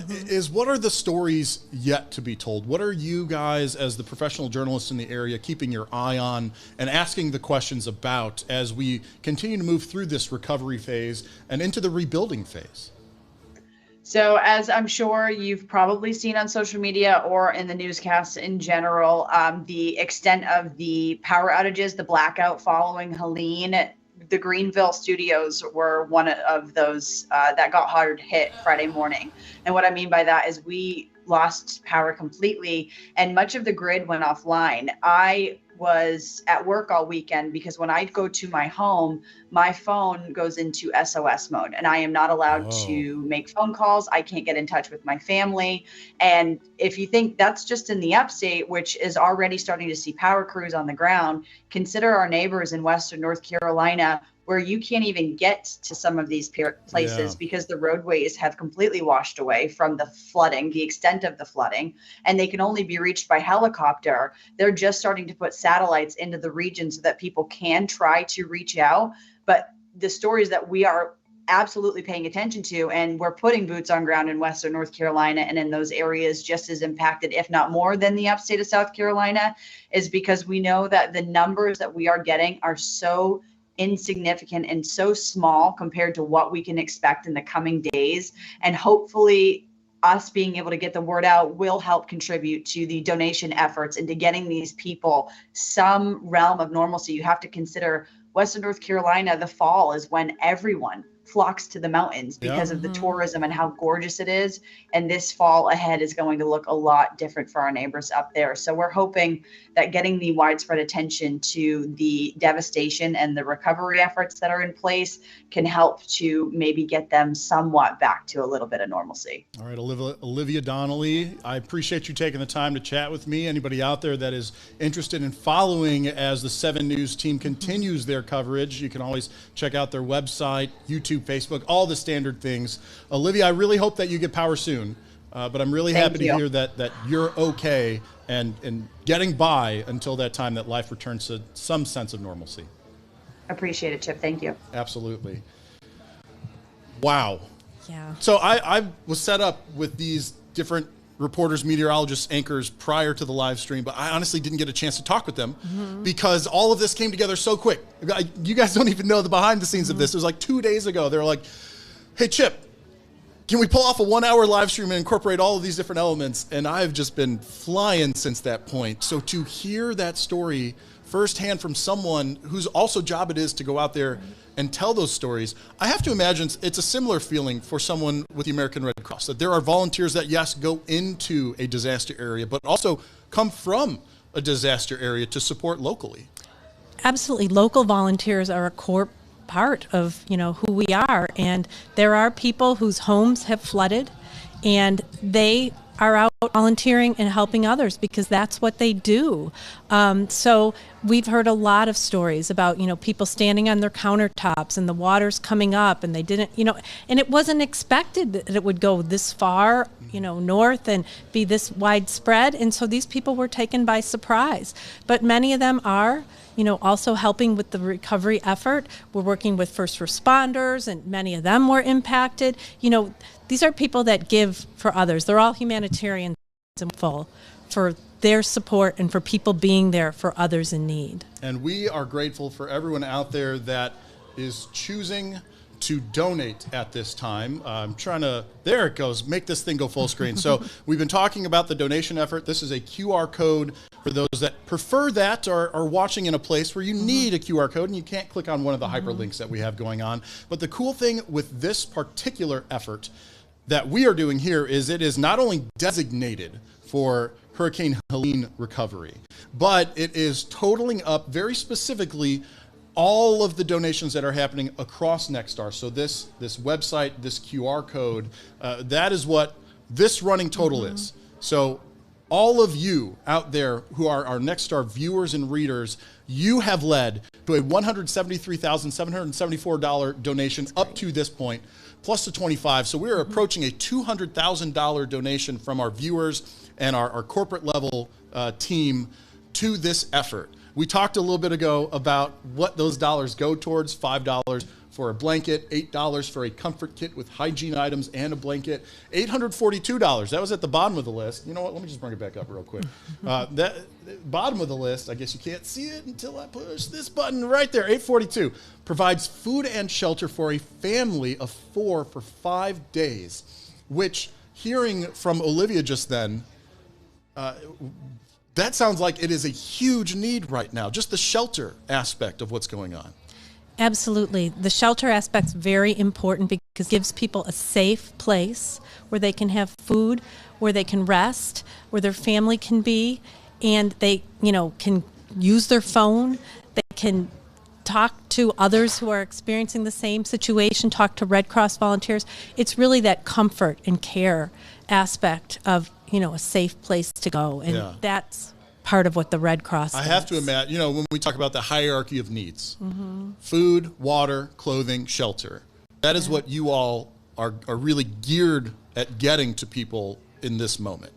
is what are the stories yet to be told? What are you guys, as the professional journalists in the area, keeping your eye on and asking the questions about as we continue to move through this recovery phase and into the rebuilding phase? So as I'm sure you've probably seen on social media or in the newscasts in general, the extent of the power outages, the blackout following Helene, the Greenville studios were one of those that got hard hit Friday morning. And what I mean by that is we lost power completely and much of the grid went offline. I was at work all weekend because when I go to my home, my phone goes into SOS mode and I am not allowed to make phone calls. I can't get in touch with my family. And if you think that's just in the upstate, which is already starting to see power crews on the ground, consider our neighbors in Western North Carolina, where you can't even get to some of these places because the roadways have completely washed away from the flooding, the extent of the flooding, and they can only be reached by helicopter. They're just starting to put satellites into the region so that people can try to reach out. But the stories that we are absolutely paying attention to, and we're putting boots on ground in Western North Carolina and in those areas just as impacted, if not more than the upstate of South Carolina, is because we know that the numbers that we are getting are so insignificant and so small compared to what we can expect in the coming days. And hopefully us being able to get the word out will help contribute to the donation efforts into getting these people some realm of normalcy. You have to consider Western North Carolina, the fall is when everyone flocks to the mountains because of the tourism and how gorgeous it is. And this fall ahead is going to look a lot different for our neighbors up there. So we're hoping that getting the widespread attention to the devastation and the recovery efforts that are in place can help to maybe get them somewhat back to a little bit of normalcy. All right, Olivia Donnelly, I appreciate you taking the time to chat with me. Anybody out there that is interested in following as the 7 News team continues their coverage, you can always check out their website, YouTube, Facebook, all the standard things. Olivia, I really hope that you get power soon, but I'm really happy to hear that you're okay and getting by until that time that life returns to some sense of normalcy. Appreciate it, Chip. Thank you. Absolutely. Wow. Yeah. So I was set up with these different reporters, meteorologists, anchors prior to the live stream, but I honestly didn't get a chance to talk with them because all of this came together so quick. You guys don't even know the behind the scenes of this. It was like 2 days ago. They were like, hey, Chip, can we pull off a 1-hour live stream and incorporate all of these different elements? And I've just been flying since that point. So to hear that story firsthand from someone whose also job it is to go out there and tell those stories. I have to imagine it's a similar feeling for someone with the American Red Cross, that there are volunteers that, yes, go into a disaster area, but also come from a disaster area to support locally. Absolutely. Local volunteers are a core part of, who we are. And there are people whose homes have flooded, and they are out volunteering and helping others because that's what they do. So we've heard a lot of stories about, people standing on their countertops and the water's coming up and they didn't, and it wasn't expected that it would go this far, north and be this widespread. And so these people were taken by surprise. But many of them are, also helping with the recovery effort. We're working with first responders, and many of them were impacted. These are people that give for others. They're all humanitarians and full for their support and for people being there for others in need. And we are grateful for everyone out there that is choosing to donate at this time. I'm trying to, there it goes, make this thing go full screen. So we've been talking about the donation effort. This is a QR code for those that prefer that or are watching in a place where you need a QR code and you can't click on one of the hyperlinks that we have going on. But the cool thing with this particular effort that we are doing here is it is not only designated for Hurricane Helene recovery, but it is totaling up very specifically all of the donations that are happening across Nexstar. So this website, this QR code, that is what this running total is. So all of you out there who are our Nexstar viewers and readers, you have led to a $173,774 donation up to this point, plus the 25. So we're approaching a $200,000 donation from our viewers and our corporate level team to this effort. We talked a little bit ago about what those dollars go towards: $5 for a blanket, $8 for a comfort kit with hygiene items and a blanket, $842. That was at the bottom of the list. You know what? Let me just bring it back up real quick. That bottom of the list, I guess you can't see it until I push this button right there, $842, provides food and shelter for a family of 4 for 5 days, which, hearing from Olivia just then, that sounds like it is a huge need right now, just the shelter aspect of what's going on. Absolutely. The shelter aspect's very important because it gives people a safe place where they can have food, where they can rest, where their family can be, and they, can use their phone. They can talk to others who are experiencing the same situation, talk to Red Cross volunteers. It's really that comfort and care aspect of, a safe place to go. And that's part of what the Red Cross does. I have to imagine, when we talk about the hierarchy of needs, food, water, clothing, shelter, that is what you all are really geared at getting to people in this moment.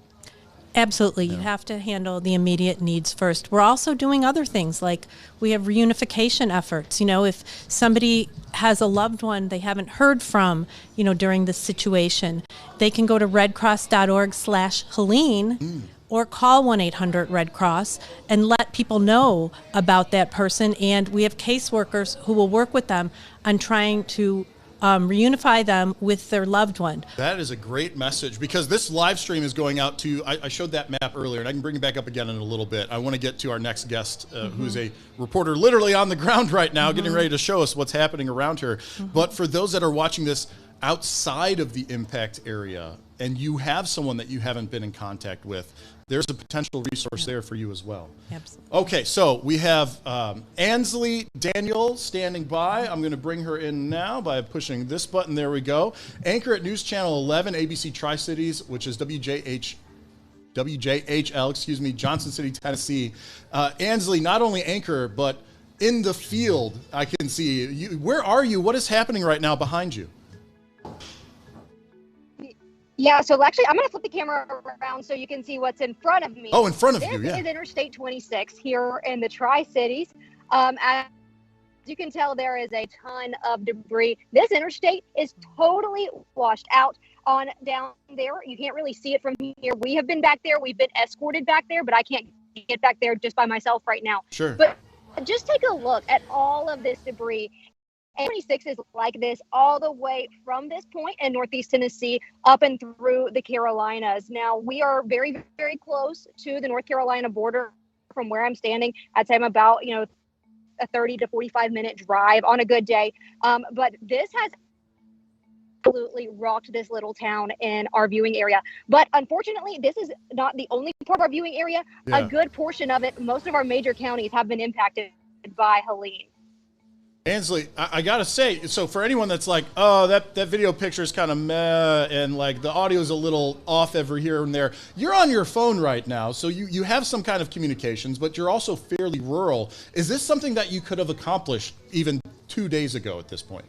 Absolutely. You have to handle the immediate needs first. We're also doing other things, like we have reunification efforts. If somebody has a loved one they haven't heard from, during this situation, they can go to redcross.org/Helene or call 1-800-RED-CROSS and let people know about that person. And we have caseworkers who will work with them on trying to reunify them with their loved one. That is a great message, because this live stream is going out to, I showed that map earlier, and I can bring it back up again in a little bit. I want to get to our next guest, who's a reporter literally on the ground right now, getting ready to show us what's happening around her. But for those that are watching this outside of the impact area, and you have someone that you haven't been in contact with, there's a potential resource there for you as well. Absolutely. Okay, so we have Ansley Daniel standing by. I'm going to bring her in now by pushing this button. There we go. Anchor at News Channel 11, ABC Tri-Cities, which is WJHL, Johnson City, Tennessee. Ansley, not only anchor, but in the field, I can see you. Where are you? What is happening right now behind you? Yeah, so actually, I'm going to flip the camera around so you can see what's in front of me. Oh, in front of you, yeah. This is Interstate 26 here in the Tri-Cities. As you can tell, there is a ton of debris. This interstate is totally washed out on down there. You can't really see it from here. We have been back there. We've been escorted back there, but I can't get back there just by myself right now. Sure. But just take a look at all of this debris. 26 is like this all the way from this point in Northeast Tennessee up and through the Carolinas. Now, we are very, very close to the North Carolina border from where I'm standing. I'd say I'm about, a 30 to 45-minute drive on a good day. But this has absolutely rocked this little town in our viewing area. But unfortunately, this is not the only part of our viewing area. Yeah. A good portion of it, most of our major counties have been impacted by Helene. Ansley, I gotta say, so for anyone that's like, oh, that video picture is kind of meh, and like the audio is a little off every here and there, you're on your phone right now, so you have some kind of communications, but you're also fairly rural. Is this something that you could have accomplished even 2 days ago at this point?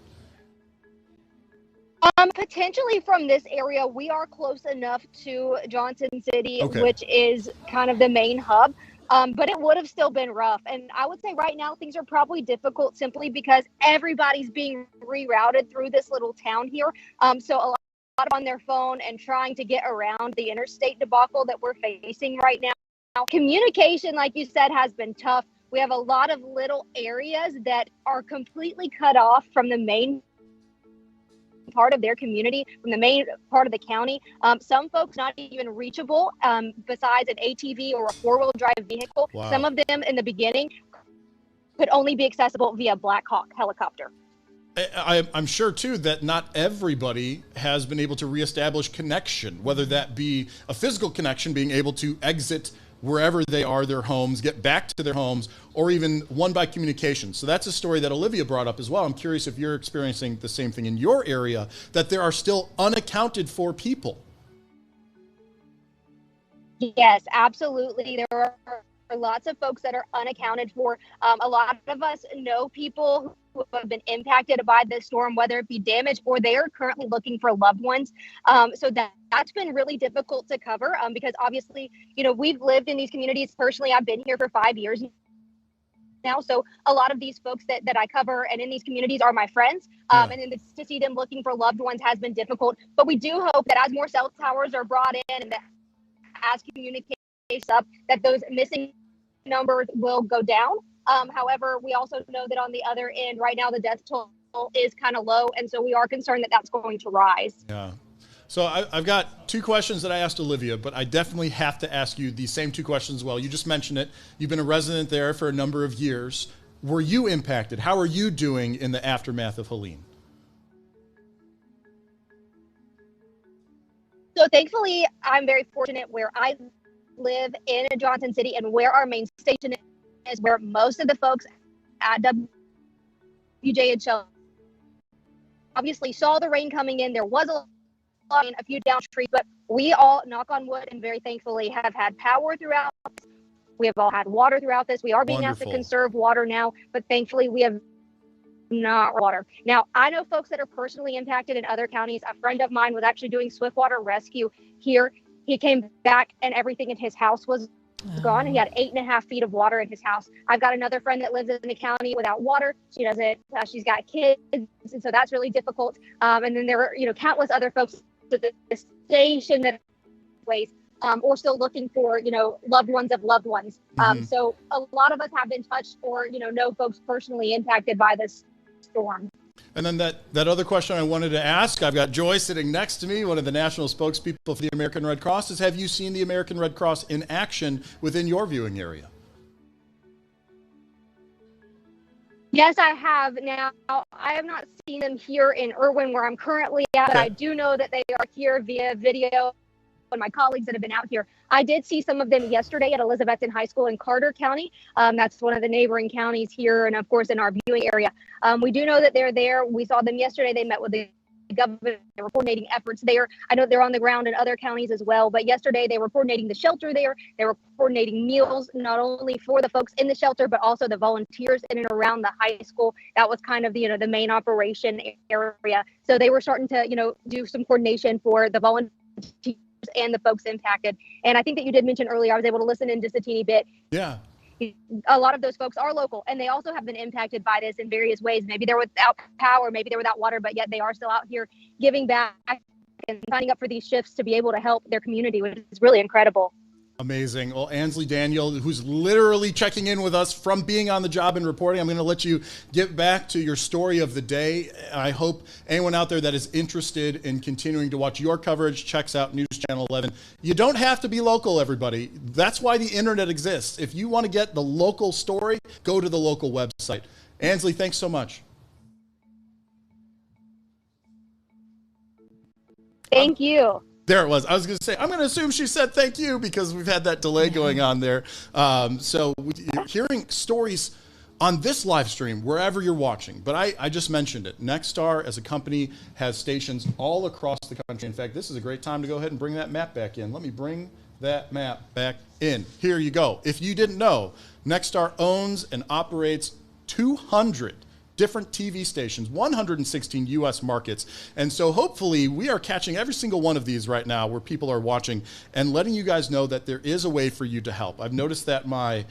Potentially from this area, we are close enough to Johnson City, Okay. which is kind of the main hub. But it would have still been rough. And I would say right now things are probably difficult simply because everybody's being rerouted through this little town here. So a lot on their phone and trying to get around the interstate debacle that we're facing right now. Communication, like you said, has been tough. We have a lot of little areas that are completely cut off from the main part of their community, from the main part of the county. Some folks not even reachable besides an ATV or a four-wheel drive vehicle. Wow. Some of them in the beginning could only be accessible via Black Hawk helicopter. I'm sure, too, that not everybody has been able to reestablish connection, whether that be a physical connection, being able to exit wherever they are, their homes, get back to their homes, or even one by communication. So that's a story that Olivia brought up as well. I'm curious if you're experiencing the same thing in your area, that there are still unaccounted for people. Yes, absolutely. There are lots of folks that are unaccounted for. A lot of us know people who have been impacted by this storm, whether it be damage or they are currently looking for loved ones. So that's been really difficult to cover because obviously, we've lived in these communities. Personally, I've been here for 5 years now. So a lot of these folks that I cover and in these communities are my friends. And then to see them looking for loved ones has been difficult. But we do hope that as more cell towers are brought in and that as communication up, that those missing numbers will go down. However, we also know that on the other end, right now, the death toll is kind of low. And so we are concerned that that's going to rise. Yeah. So I've got 2 questions that I asked Olivia, but I definitely have to ask you these same 2 questions as well. You just mentioned it. You've been a resident there for a number of years. Were you impacted? How are you doing in the aftermath of Helene? So thankfully, I'm very fortunate where I live in Johnson City and where our main station is, where most of the folks at WJHL obviously saw the rain coming in. There was a few down streets, but we all, knock on wood, and very thankfully have had power throughout. We have all had water throughout this. We are being asked to conserve water now, but thankfully we have not water. Now, I know folks that are personally impacted in other counties. A friend of mine was actually doing swiftwater rescue here. He came back and everything in his house was gone. He had 8.5 feet of water in his house. I've got another friend that lives in the county without water. She doesn't, she's got kids. And so that's really difficult. And then there are, countless other folks at the station that ways or still looking for, loved ones of loved ones. So a lot of us have been touched or, know folks personally impacted by this storm. And then that other question I wanted to ask, I've got Joy sitting next to me, one of the national spokespeople for the American Red Cross, is have you seen the American Red Cross in action within your viewing area? Yes, I have. Now, I have not seen them here in Irwin where I'm currently at, but I do know that they are here via video. And my colleagues that have been out here, I did see some of them yesterday at Elizabethton High School in Carter County. That's one of the neighboring counties here, and of course in our viewing area. We do know that they're there. We saw them yesterday. They met with the governor. They were coordinating efforts there. I know they're on the ground in other counties as well, but yesterday they were coordinating the shelter there. They were coordinating meals, not only for the folks in the shelter, but also the volunteers in and around the high school. That was kind of the, the main operation area. So they were starting to, do some coordination for the volunteers and the folks impacted. And I think that you did mention earlier, I was able to listen in just a teeny bit. Yeah. A lot of those folks are local and they also have been impacted by this in various ways. Maybe they're without power, maybe they're without water, but yet they are still out here giving back and signing up for these shifts to be able to help their community, which is really incredible. Amazing. Well, Ansley Daniel, who's literally checking in with us from being on the job and reporting, I'm going to let you get back to your story of the day. I hope anyone out there that is interested in continuing to watch your coverage checks out News Channel 11. You don't have to be local, everybody. That's why the internet exists. If you want to get the local story, go to the local website. Ansley, thanks so much. Thank you. There it was. I was going to say, I'm going to assume she said thank you because we've had that delay going on there. So hearing stories on this live stream, wherever you're watching, but I just mentioned it. Nexstar as a company has stations all across the country. In fact, this is a great time to go ahead and bring that map back in. Let me bring that map back in. Here you go. If you didn't know, Nexstar owns and operates 200 different TV stations, 116 U.S. markets. And so hopefully we are catching every single one of these right now where people are watching and letting you guys know that there is a way for you to help. I've noticed that my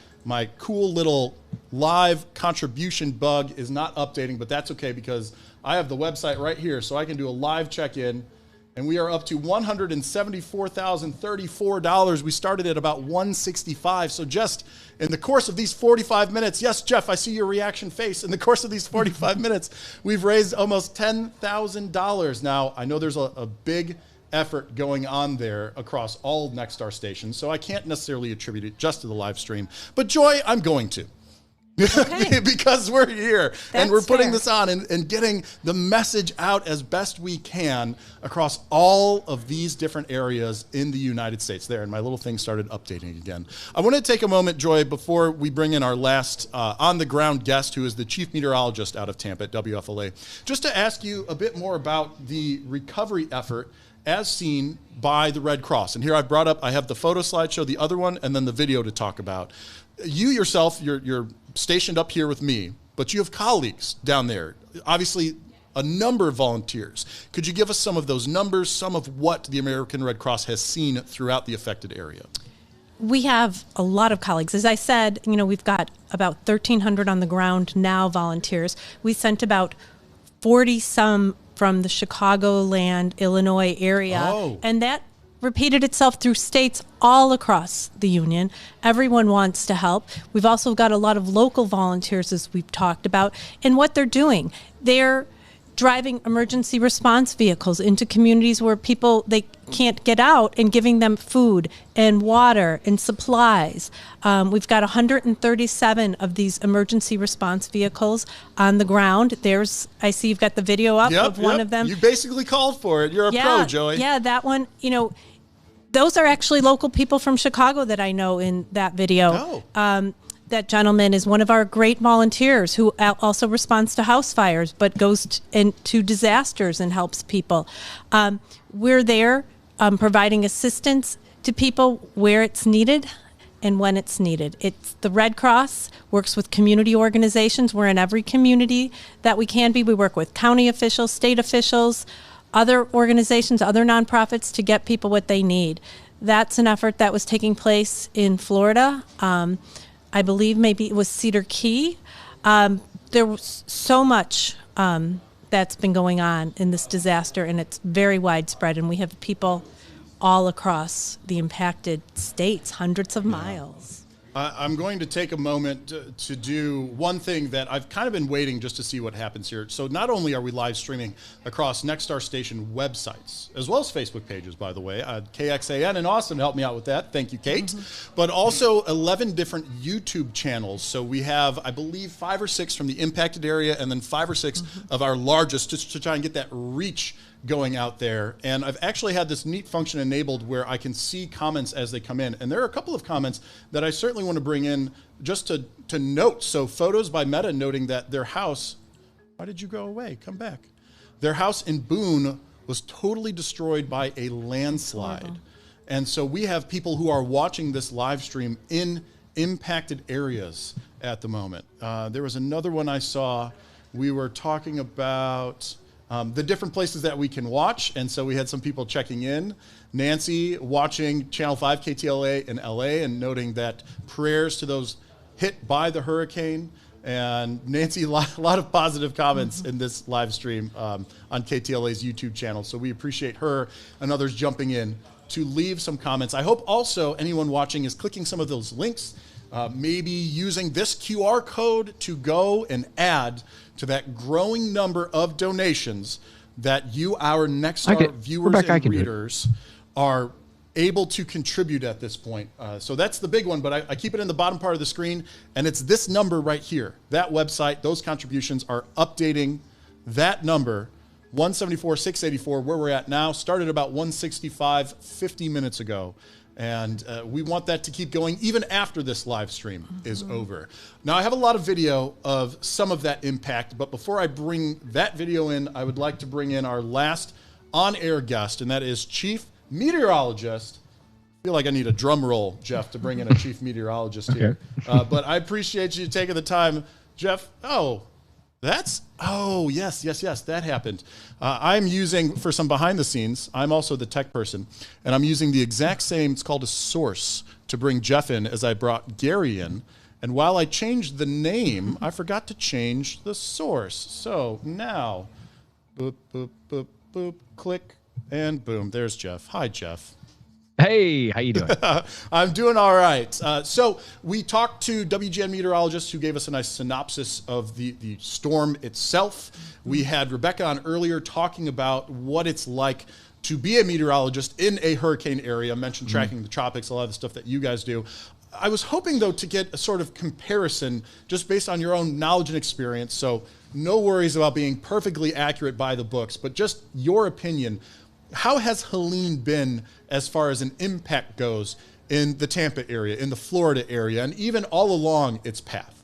cool little live contribution bug is not updating, but that's okay because I have the website right here so I can do a live check-in. And we are up to $174,034. We started at about $165. So just in the course of these 45 minutes, yes, Jeff, I see your reaction face. In the course of these 45 minutes, we've raised almost $10,000. Now, I know there's a big effort going on there across all Nexstar stations, so I can't necessarily attribute it just to the live stream. But Joy, I'm going to. Okay. Because we're here and we're putting this on and getting the message out as best we can across all of these different areas in the United States there. And my little thing started updating again. I want to take a moment, Joy, before we bring in our last on-the-ground guest, who is the chief meteorologist out of Tampa at WFLA, just to ask you a bit more about the recovery effort as seen by the Red Cross. And here I brought up, I have the photo slideshow, the other one, and then the video to talk about. You yourself, you're stationed up here with me, but you have colleagues down there, obviously a number of volunteers. Could you give us some of those numbers, some of what the American Red Cross has seen throughout the affected area? We have a lot of colleagues. As I said, we've got about 1,300 on the ground now, volunteers. We sent about 40 some from the Chicagoland, Illinois area, and that repeated itself through states all across the union. Everyone wants to help. We've also got a lot of local volunteers, as we've talked about, and what they're doing. They're driving emergency response vehicles into communities where they can't get out and giving them food and water and supplies. We've got 137 of these emergency response vehicles on the ground. I see you've got the video up of one of them. You basically called for it. You're a pro, Joey. Yeah, that one, those are actually local people from Chicago that I know in that video. That gentleman is one of our great volunteers who also responds to house fires, but goes into disasters and helps people. We're there providing assistance to people where it's needed and when it's needed. It's the Red Cross works with community organizations. We're in every community that we can be. We work with county officials, state officials, other organizations, other nonprofits to get people what they need. That's an effort that was taking place in Florida. I believe maybe it was Cedar Key. There was so much that's been going on in this disaster, and it's very widespread, and we have people all across the impacted states, hundreds of miles. I'm going to take a moment to do one thing that I've kind of been waiting just to see what happens here. So not only are we live streaming across Nexstar station websites, as well as Facebook pages, by the way. KXAN in Austin helped me out with that. Thank you, Kate. But also 11 different YouTube channels. So we have, I believe, 5 or 6 from the impacted area and then 5 or 6 of our largest, just to try and get that reach going out there. And I've actually had this neat function enabled where I can see comments as they come in. And there are a couple of comments that I certainly want to bring in just to note. So Photos by Meta noting that their house, why did you go away? Come back. Their house in Boone was totally destroyed by a landslide. And so we have people who are watching this live stream in impacted areas at the moment. There was another one I saw. We were talking about the different places that we can watch. And so we had some people checking in. Nancy watching Channel 5 KTLA in LA and noting that prayers to those hit by the hurricane. And Nancy, a lot of positive comments in this live stream on KTLA's YouTube channel. So we appreciate her and others jumping in to leave some comments. I hope also anyone watching is clicking some of those links, maybe using this QR code to go and add to that growing number of donations that you, our Nexstar viewers and readers, are able to contribute at this point. So that's the big one, but I keep it in the bottom part of the screen, and it's this number right here. That website, those contributions are updating that number, 174,684, where we're at now, started about 165 50 minutes ago. And we want that to keep going even after this live stream is over. Now, I have a lot of video of some of that impact, but before I bring that video in, I would like to bring in our last on-air guest, and that is Chief Meteorologist. I feel like I need a drum roll, Jeff, to bring in a Chief Meteorologist here. But I appreciate you taking the time. Jeff, yes, that happened. I'm using, for some behind the scenes, I'm also the tech person, and I'm using the exact same, it's called a source, to bring Jeff in as I brought Gary in. And while I changed the name, I forgot to change the source. So now, boop, boop, boop, boop, click, and boom, there's Jeff. Hi, Jeff. Hey, how you doing? I'm doing all right. So we talked to WGN meteorologists who gave us a nice synopsis of the storm itself. We had Rebecca on earlier talking about what it's like to be a meteorologist in a hurricane area. I mentioned tracking the tropics, a lot of the stuff that you guys do. I was hoping, though, to get a sort of comparison just based on your own knowledge and experience. So no worries about being perfectly accurate by the books, but just your opinion. How has Helene been as far as an impact goes in the Tampa area, in the Florida area, and even all along its path?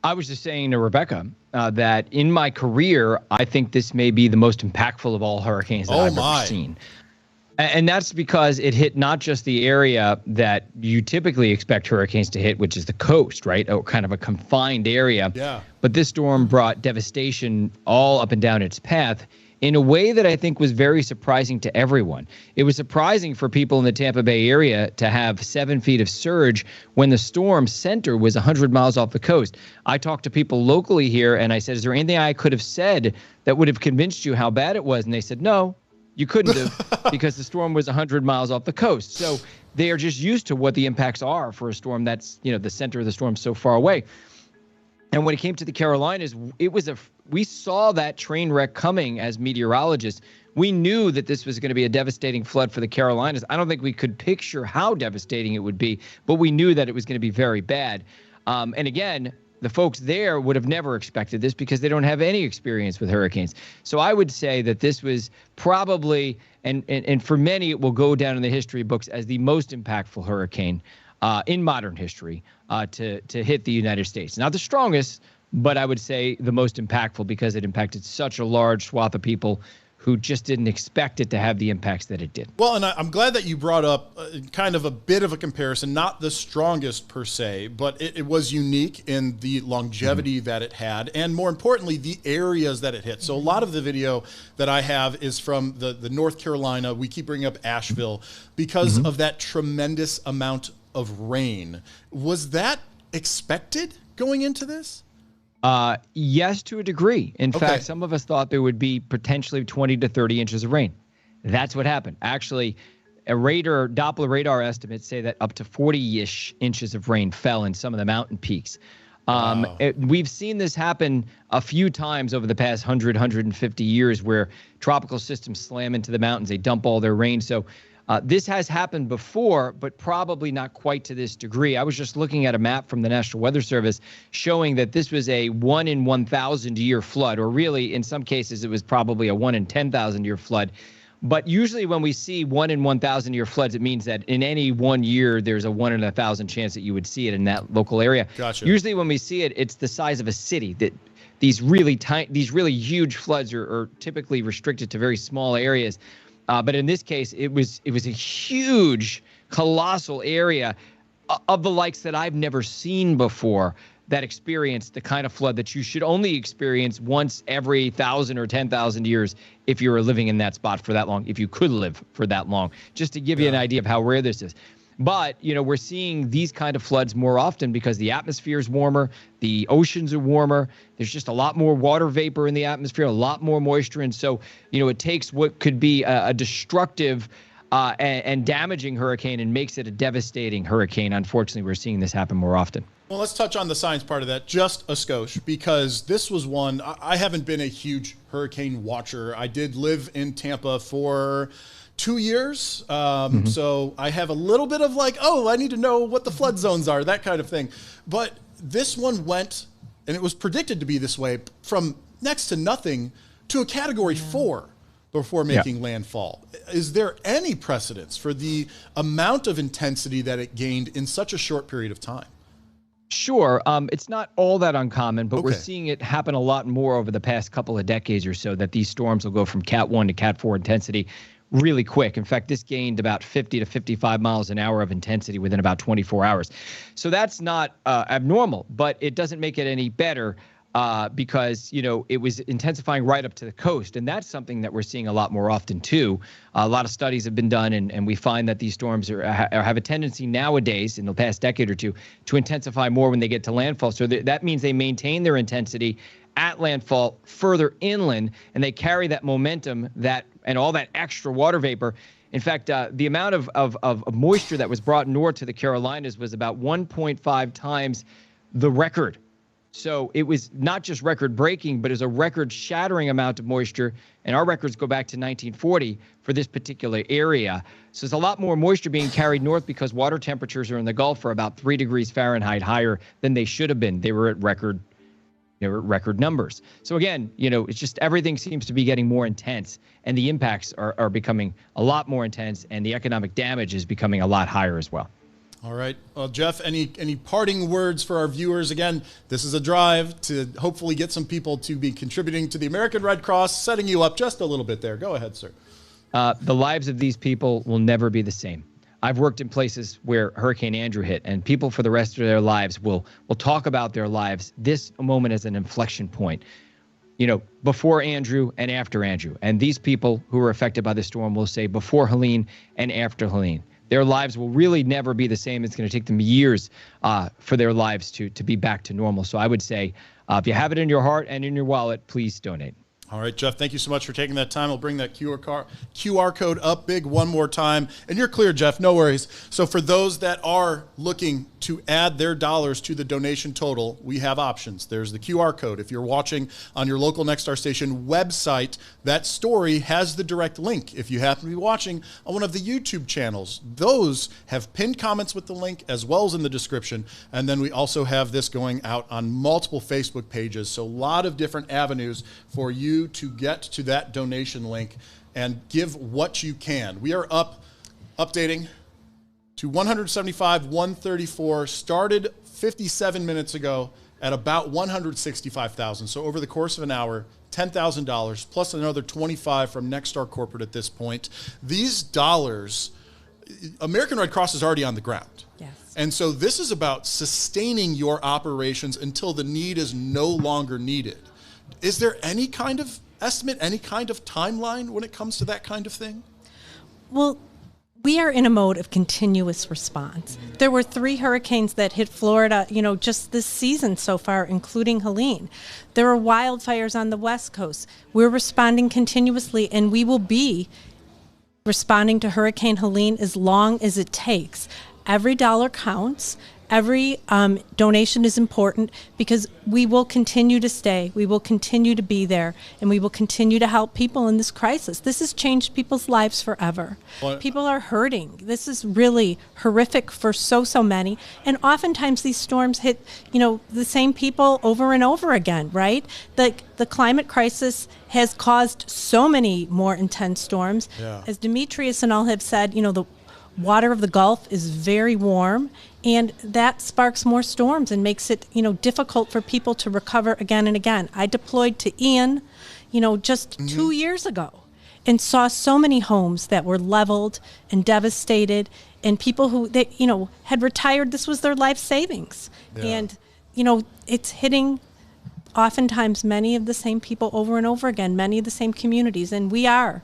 I was just saying to Rebecca that in my career, I think this may be the most impactful of all hurricanes that I've ever seen. And that's because it hit not just the area that you typically expect hurricanes to hit, which is the coast, right? Or kind of a confined area. Yeah. But this storm brought devastation all up and down its path in a way that I think was very surprising to everyone. It was surprising for people in the Tampa Bay area to have 7 feet of surge when the storm center was 100 miles off the coast. I talked to people locally here, and I said, is there anything I could have said that would have convinced you how bad it was? And they said, no, you couldn't have, because the storm was 100 miles off the coast. So they are just used to what the impacts are for a storm that's, the center of the storm so far away. And when it came to the Carolinas, we saw that train wreck coming as meteorologists. We knew that this was going to be a devastating flood for the Carolinas. I don't think we could picture how devastating it would be, but we knew that it was going to be very bad. And again, the folks there would have never expected this because they don't have any experience with hurricanes. So I would say that this was probably, and for many, it will go down in the history books as the most impactful hurricane in modern history to hit the United States. Not the strongest, but I would say the most impactful because it impacted such a large swath of people who just didn't expect it to have the impacts that it did. Well, and I'm glad that you brought up kind of a bit of a comparison, not the strongest per se, but it was unique in the longevity that it had, and more importantly, the areas that it hit. So a lot of the video that I have is from the North Carolina. We keep bringing up Asheville because of that tremendous amount of rain. Was that expected going into this? Yes, to a degree. In fact, some of us thought there would be potentially 20 to 30 inches of rain. That's what happened. Actually, Doppler radar estimates say that up to 40-ish inches of rain fell in some of the mountain peaks. Wow. We've seen this happen a few times over the past 100, 150 years where tropical systems slam into the mountains. They dump all their rain. So this has happened before, but probably not quite to this degree. I was just looking at a map from the National Weather Service showing that this was a 1 in 1,000 year flood, or really, in some cases, it was probably a 1 in 10,000 year flood. But usually when we see 1 in 1,000 year floods, it means that in any 1 year, there's a 1 in 1,000 chance that you would see it in that local area. Gotcha. Usually when we see it, it's the size of a city. That these really huge floods are typically restricted to very small areas. But in this case, it was a huge, colossal area of the likes that I've never seen before that experienced the kind of flood that you should only experience once every 1,000 or 10,000 years if you were living in that spot for that long, if you could live for that long, just to give you an idea of how rare this is. But, we're seeing these kind of floods more often because the atmosphere is warmer, the oceans are warmer, there's just a lot more water vapor in the atmosphere, a lot more moisture. And so, it takes what could be a destructive and damaging hurricane and makes it a devastating hurricane. Unfortunately, we're seeing this happen more often. Well, let's touch on the science part of that just a skosh, because this was one, I haven't been a huge hurricane watcher. I did live in Tampa for 2 years. So I have a little bit of like, oh, I need to know what the flood zones are, that kind of thing. But this one went, and it was predicted to be this way, from next to nothing to a category 4 before making landfall. Is there any precedence for the amount of intensity that it gained in such a short period of time? Sure. It's not all that uncommon, but we're seeing it happen a lot more over the past couple of decades or so, that these storms will go from Cat 1 to Cat 4 intensity really quick. In fact, this gained about 50 to 55 miles an hour of intensity within about 24 hours. So that's not abnormal, but it doesn't make it any better because, you know, it was intensifying right up to the coast. And that's something that we're seeing a lot more often, too. A lot of studies have been done, and we find that these storms have a tendency nowadays, in the past decade or two, to intensify more when they get to landfall. So that means they maintain their intensity at landfall further inland, and they carry that momentum and all that extra water vapor. In fact, the amount of moisture that was brought north to the Carolinas was about 1.5 times the record. So it was not just record-breaking, but it was a record-shattering amount of moisture. And our records go back to 1940 for this particular area. So there's a lot more moisture being carried north because water temperatures are in the Gulf are about 3 degrees Fahrenheit higher than they should have been. They were at record numbers. So again, you know, it's just everything seems to be getting more intense, and the impacts are becoming a lot more intense, and the economic damage is becoming a lot higher as well. All right. Well, Jeff, any parting words for our viewers? Again, this is a drive to hopefully get some people to be contributing to the American Red Cross, setting you up just a little bit there. Go ahead, sir. The lives of these people will never be the same. I've worked in places where Hurricane Andrew hit, and people for the rest of their lives will talk about their lives, this moment as an inflection point, you know, before Andrew and after Andrew. And these people who were affected by the storm will say before Helene and after Helene. Their lives will really never be the same. It's going to take them years for their lives to be back to normal. So I would say, if you have it in your heart and in your wallet, please donate. All right, Jeff, thank you so much for taking that time. I'll bring that QR code up big one more time. And you're clear, Jeff, no worries. So for those that are looking to add their dollars to the donation total, we have options. There's the QR code. If you're watching on your local Next Star Station website, that story has the direct link. If you happen to be watching on one of the YouTube channels, those have pinned comments with the link as well as in the description. And then we also have this going out on multiple Facebook pages. So a lot of different avenues for you to get to that donation link and give what you can. We are updating to 175, 134, started 57 minutes ago at about 165,000. So over the course of an hour, $10,000 plus another 25 from Next Star Corporate at this point. These dollars, American Red Cross is already on the ground. Yes. And so this is about sustaining your operations until the need is no longer needed. Is there any kind of estimate, any kind of timeline when it comes to that kind of thing? Well, we are in a mode of continuous response. There were 3 hurricanes that hit Florida, you know, just this season so far, including Helene. There are wildfires on the West Coast. We're responding continuously, and we will be responding to Hurricane Helene as long as it takes. Every dollar counts. Every donation is important because we will continue to stay, we will continue to be there, and we will continue to help people in this crisis. This has changed people's lives forever. People are hurting. This is really horrific for so many. And oftentimes these storms hit, you know, the same people over and over again, right? The climate crisis has caused so many more intense storms. Yeah. As Demetrius and all have said, you know, the water of the Gulf is very warm, and that sparks more storms and makes it, you know, difficult for people to recover again and again. I deployed to Ian, you know, just 2 years ago, and saw so many homes that were leveled and devastated, and people who, you know, had retired. This was their life savings. Yeah. And, you know, it's hitting oftentimes many of the same people over and over again, many of the same communities, and we are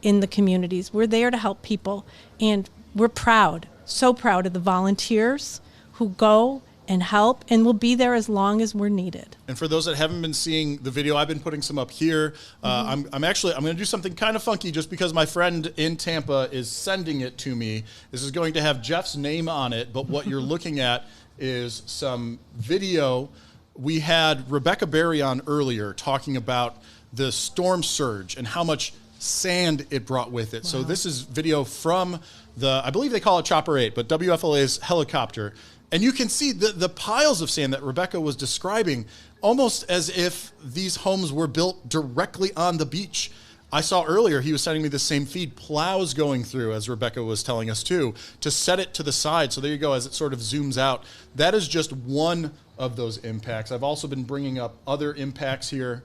in the communities. We're there to help people, and we're proud, so proud of the volunteers who go and help, and we'll be there as long as we're needed. And for those that haven't been seeing the video, I've been putting some up here. I'm going to do something kind of funky just because my friend in Tampa is sending it to me. This is going to have Jeff's name on it, but what you're looking at is some video. We had Rebecca Berry on earlier talking about the storm surge and how much sand it brought with it. Wow. So this is video from I believe they call it Chopper 8, but WFLA's helicopter. And you can see the piles of sand that Rebecca was describing, almost as if these homes were built directly on the beach. I saw earlier, he was sending me the same feed, plows going through, as Rebecca was telling us too, to set it to the side. So there you go, as it sort of zooms out. That is just one of those impacts. I've also been bringing up other impacts here.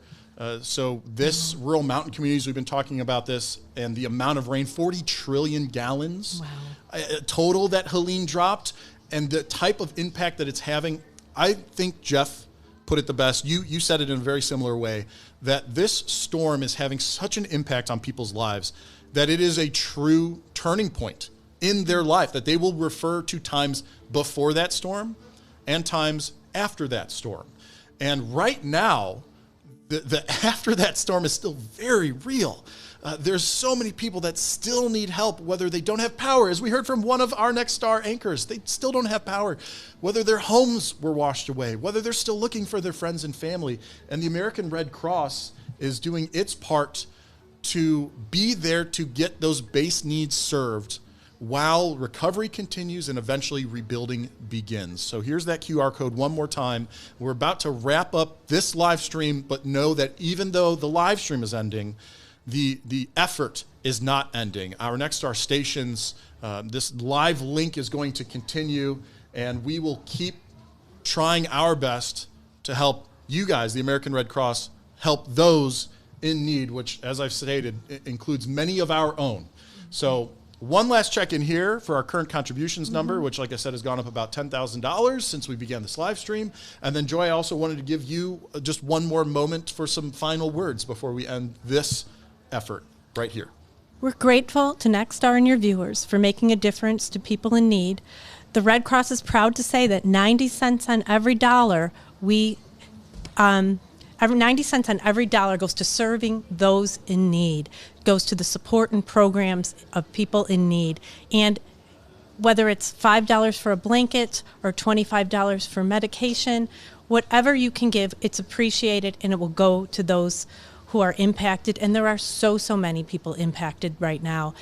So this rural mountain communities, we've been talking about this, and the amount of rain, 40 trillion gallons total that Helene dropped. And the type of impact that it's having, I think Jeff put it the best. You said it in a very similar way, that this storm is having such an impact on people's lives that it is a true turning point in their life, that they will refer to times before that storm and times after that storm. And right now, the after that storm is still very real. There's so many people that still need help, whether they don't have power. As we heard from one of our Next Star anchors, they still don't have power, whether their homes were washed away, whether they're still looking for their friends and family. And the American Red Cross is doing its part to be there to get those base needs served while recovery continues and eventually rebuilding begins. So here's that QR code one more time. We're about to wrap up this live stream, but know that even though the live stream is ending, the effort is not ending. Our Next Star stations, this live link is going to continue, and we will keep trying our best to help you guys, the American Red Cross, help those in need, which, as I've stated, includes many of our own. So one last check-in here for our current contributions number, which, like I said, has gone up about $10,000 since we began this live stream. And then, Joy, I also wanted to give you just one more moment for some final words before we end this effort right here. We're grateful to Next Star and your viewers for making a difference to people in need. The Red Cross is proud to say that 90 cents on every dollar 90 cents on every dollar goes to serving those in need, goes to the support and programs of people in need. And whether it's $5 for a blanket or $25 for medication, whatever you can give, it's appreciated, and it will go to those who are impacted. And there are so many people impacted right now.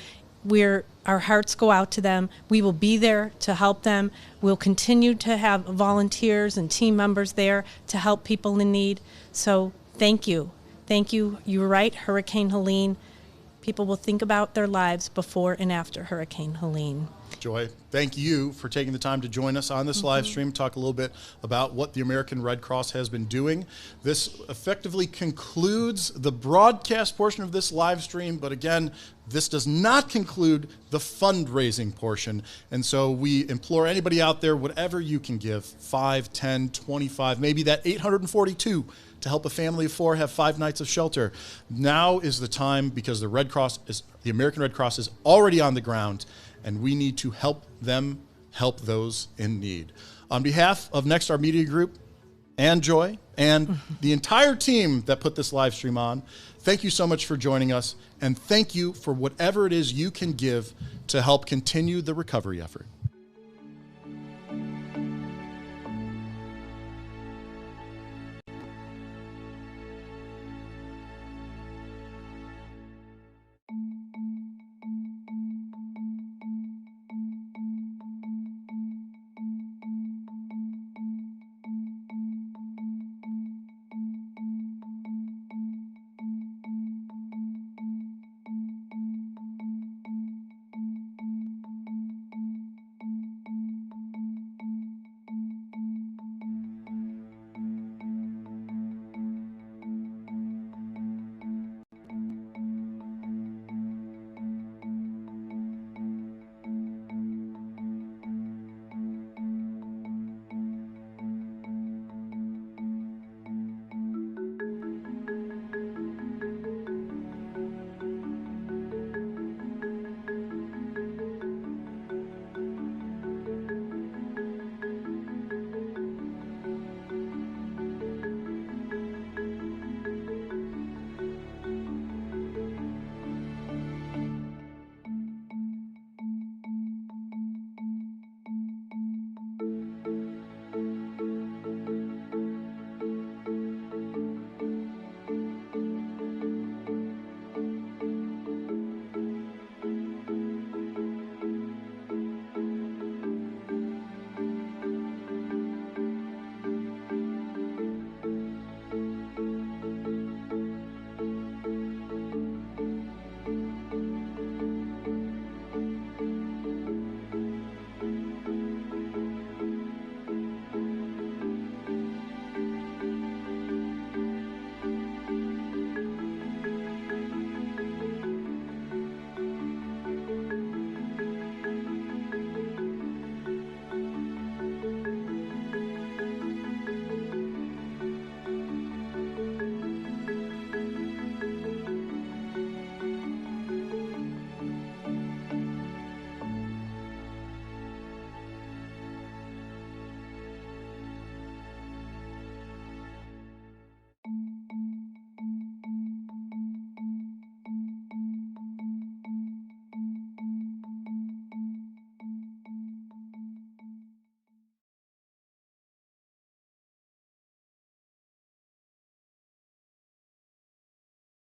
Our hearts go out to them. We will be there to help them. We'll continue to have volunteers and team members there to help people in need. So thank you. Thank you. You were right, Hurricane Helene. People will think about their lives before and after Hurricane Helene. Joy, thank you for taking the time to join us on this live stream, talk a little bit about what the American Red Cross has been doing. This effectively concludes the broadcast portion of this live stream, but again, this does not conclude the fundraising portion. And so we implore anybody out there, whatever you can give, 5, 10, 25, maybe that 842 to help a family of 4 have 5 nights of shelter. Now is the time, because the American Red Cross is already on the ground, and we need to help them help those in need. On behalf of Next Star Media Group and Joy and the entire team that put this live stream on, thank you so much for joining us, and thank you for whatever it is you can give to help continue the recovery effort.